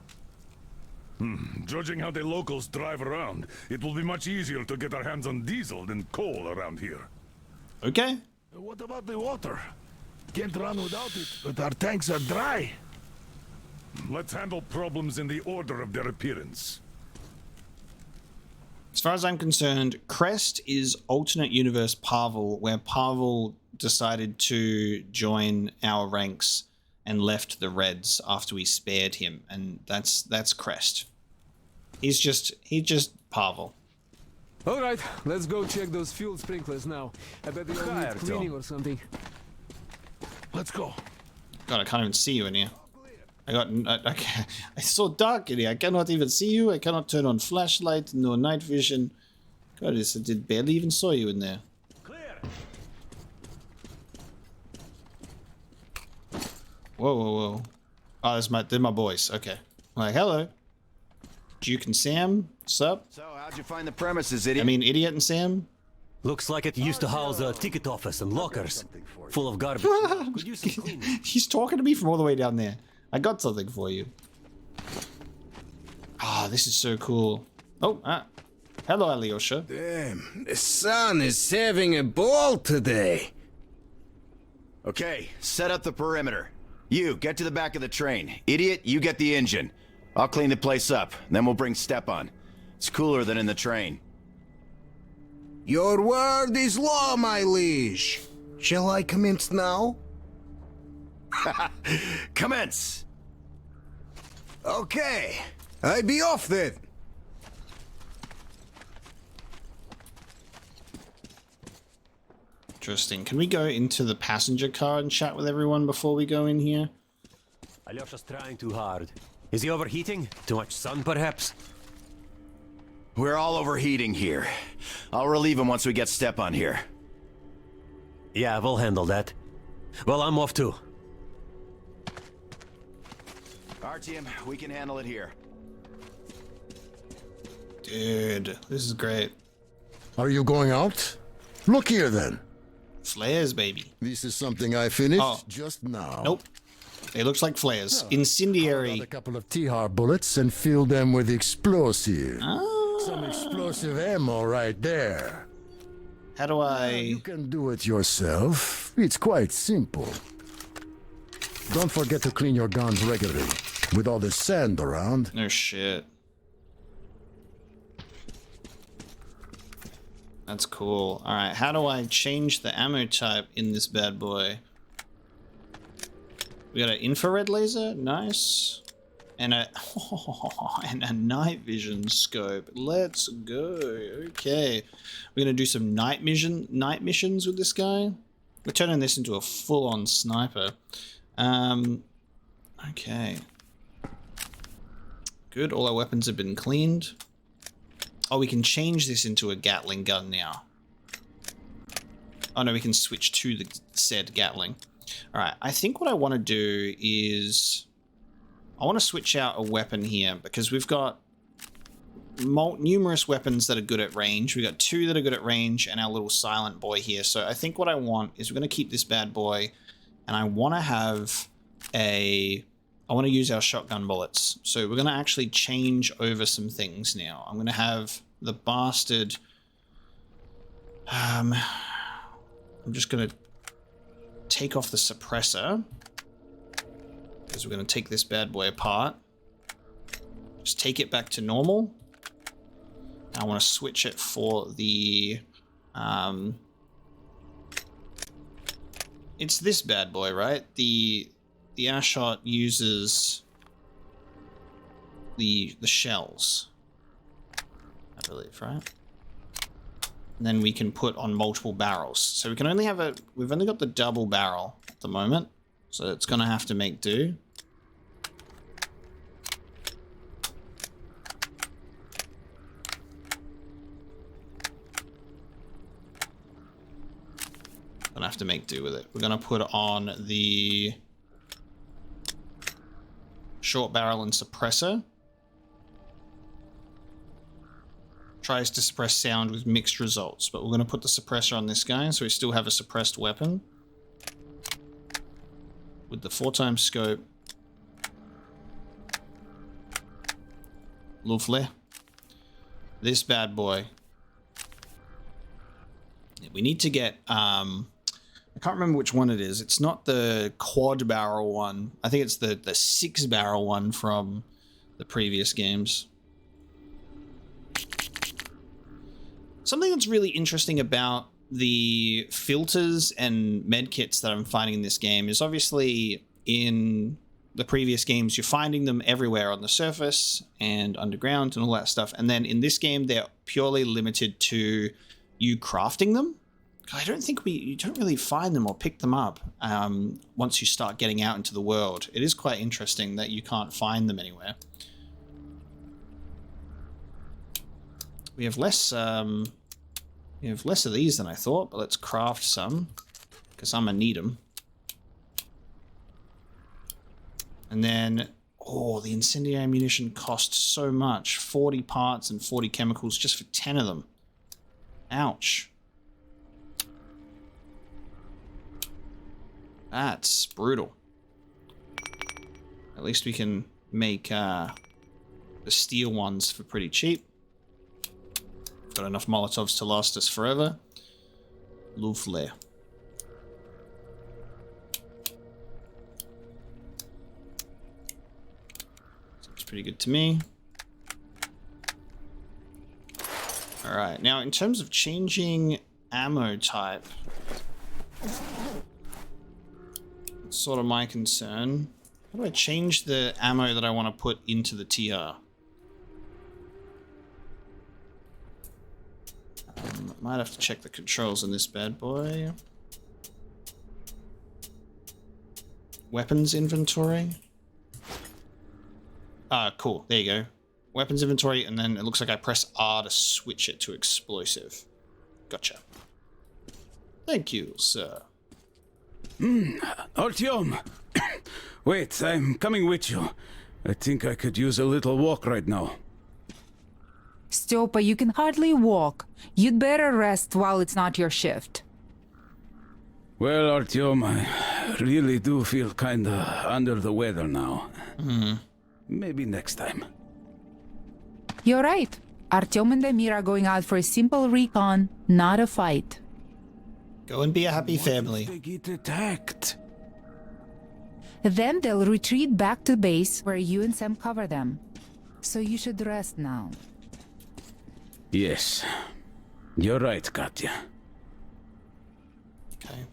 Judging how the locals drive around, it will be much easier to get our hands on diesel than coal around here. Okay. What about the water? Can't run without it, but our tanks are dry. Let's handle problems in the order of their appearance. As far as I'm concerned, Crest is alternate universe Pavel, where Pavel decided to join our ranks and left the Reds after we spared him, and that's Crest. He's just Pavel. All right, let's go check those fuel sprinklers now. I bet they all need cleaning or something. Let's go. God, I can't even see you in here. It's so dark in here. I cannot even see you. I cannot turn on flashlight. No night vision. God, I did barely even saw you in there. Whoa, whoa, whoa. Oh, they're my boys. Okay. I'm like, hello. Duke and Sam. What's up? So, how'd you find the premises, idiot? I mean, Idiot and Sam. Looks like it used to house a ticket office and lockers full of garbage. Could use some cleaning. He's talking to me from all the way down there. I got something for you. Ah, this is so cool. Oh, hello, Alyosha. Damn, the sun is having a ball today. Okay, set up the perimeter. You, get to the back of the train. Idiot, you get the engine. I'll clean the place up, then we'll bring Stepan. It's cooler than in the train. Your word is law, my liege. Shall I commence now? Commence! Okay, I be off then. Interesting. Can we go into the passenger car and chat with everyone before we go in here? Alyosha's trying too hard. Is he overheating? Too much sun, perhaps? We're all overheating here. I'll relieve him once we get Step on here. Yeah, we'll handle that. Well, I'm off too. Artyom, we can handle it here. Dude, this is great. Are you going out? Look here then. Flares, baby. This is something I finished just now. Nope. It looks like flares. Incendiary. A couple of TR bullets and fill them with explosive. Some explosive ammo right there. How do I... You can do it yourself. It's quite simple. Don't forget to clean your guns regularly. With all the sand around. No shit. That's cool. Alright, how do I change the ammo type in this bad boy? We got an infrared laser, nice. And a and a night vision scope. Let's go. Okay. We're gonna do some night missions with this guy. We're turning this into a full-on sniper. Okay. Good, all our weapons have been cleaned. Oh, we can change this into a Gatling gun now. Oh no, we can switch to the said Gatling. Alright, I think what I want to do is... I want to switch out a weapon here, because we've got numerous weapons that are good at range. We've got 2 that are good at range, and our little silent boy here. So I think what I want is we're going to keep this bad boy, and I want to have a... I want to use our shotgun bullets. So we're going to actually change over some things now. I'm going to have the bastard... I'm just going to take off the suppressor. Because we're going to take this bad boy apart. Just take it back to normal. I want to switch it for the... it's this bad boy, right? The Ashot uses the shells, I believe, right? And then we can put on multiple barrels. So we can only have we've only got the double barrel at the moment. So it's gonna have to make do. Gonna have to make do with it. We're gonna put on the short barrel and suppressor. Tries to suppress sound with mixed results, but we're going to put the suppressor on this guy, so we still have a suppressed weapon. With the 4x scope. Lovely. This bad boy. We need to get, I can't remember which one it is. It's not the quad barrel one. I think it's the 6 barrel one from the previous games. Something that's really interesting about the filters and medkits that I'm finding in this game is obviously in the previous games you're finding them everywhere on the surface and underground and all that stuff. And then in this game they're purely limited to you crafting them. I don't think you don't really find them or pick them up once you start getting out into the world. It is quite interesting that you can't find them anywhere. We have less of these than I thought, but let's craft some because I'm gonna need them. And then, oh, the incendiary ammunition costs so much. 40 parts and 40 chemicals just for 10 of them. Ouch. That's brutal. At least we can make the steel ones for pretty cheap. Got enough Molotovs to last us forever. Lovely. Seems pretty good to me. Alright, now in terms of changing ammo type, sort of my concern. How do I change the ammo that I want to put into the TR? Might have to check the controls on this bad boy. Weapons inventory. Ah, cool. There you go. Weapons inventory, and then it looks like I press R to switch it to explosive. Gotcha. Thank you, sir. Artyom! Wait, I'm coming with you. I think I could use a little walk right now. Styopa, you can hardly walk. You'd better rest while it's not your shift. Well, Artyom, I really do feel kinda under the weather now. Maybe next time. You're right. Artyom and Damir are going out for a simple recon, not a fight. Go and be a happy family. If they get attacked? Then they'll retreat back to base where you and Sam cover them. So you should rest now. Yes. You're right, Katya. Okay.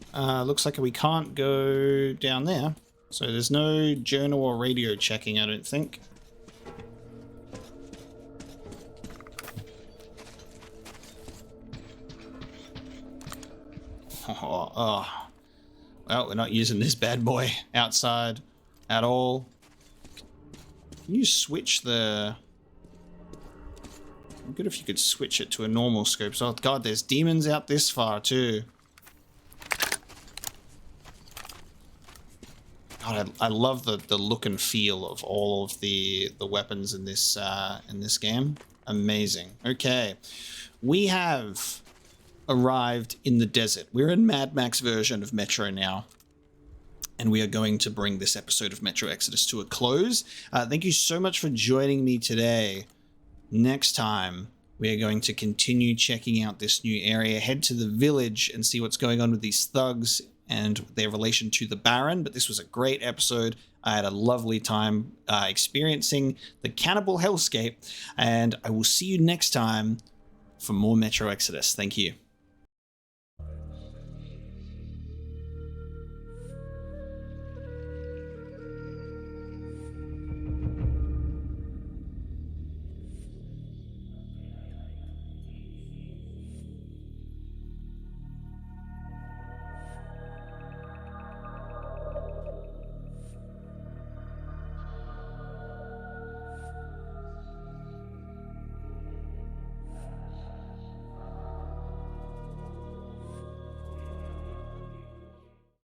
Looks like we can't go down there. So there's no journal or radio checking, I don't think. Oh. Well, we're not using this bad boy outside at all. Can you switch the... It'd be good if you could switch it to a normal scope. Oh god, there's demons out this far too. God, I love the look and feel of all of the weapons in this game. Amazing. Okay, we have arrived in the desert. We're in Mad Max version of Metro now, and we are going to bring this episode of Metro Exodus to a close. Thank you so much for joining me today. Next time, we are going to continue checking out this new area, head to the village and see what's going on with these thugs and their relation to the Baron. But this was a great episode. I had a lovely time experiencing the cannibal hellscape, and I will see you next time for more Metro Exodus. Thank you.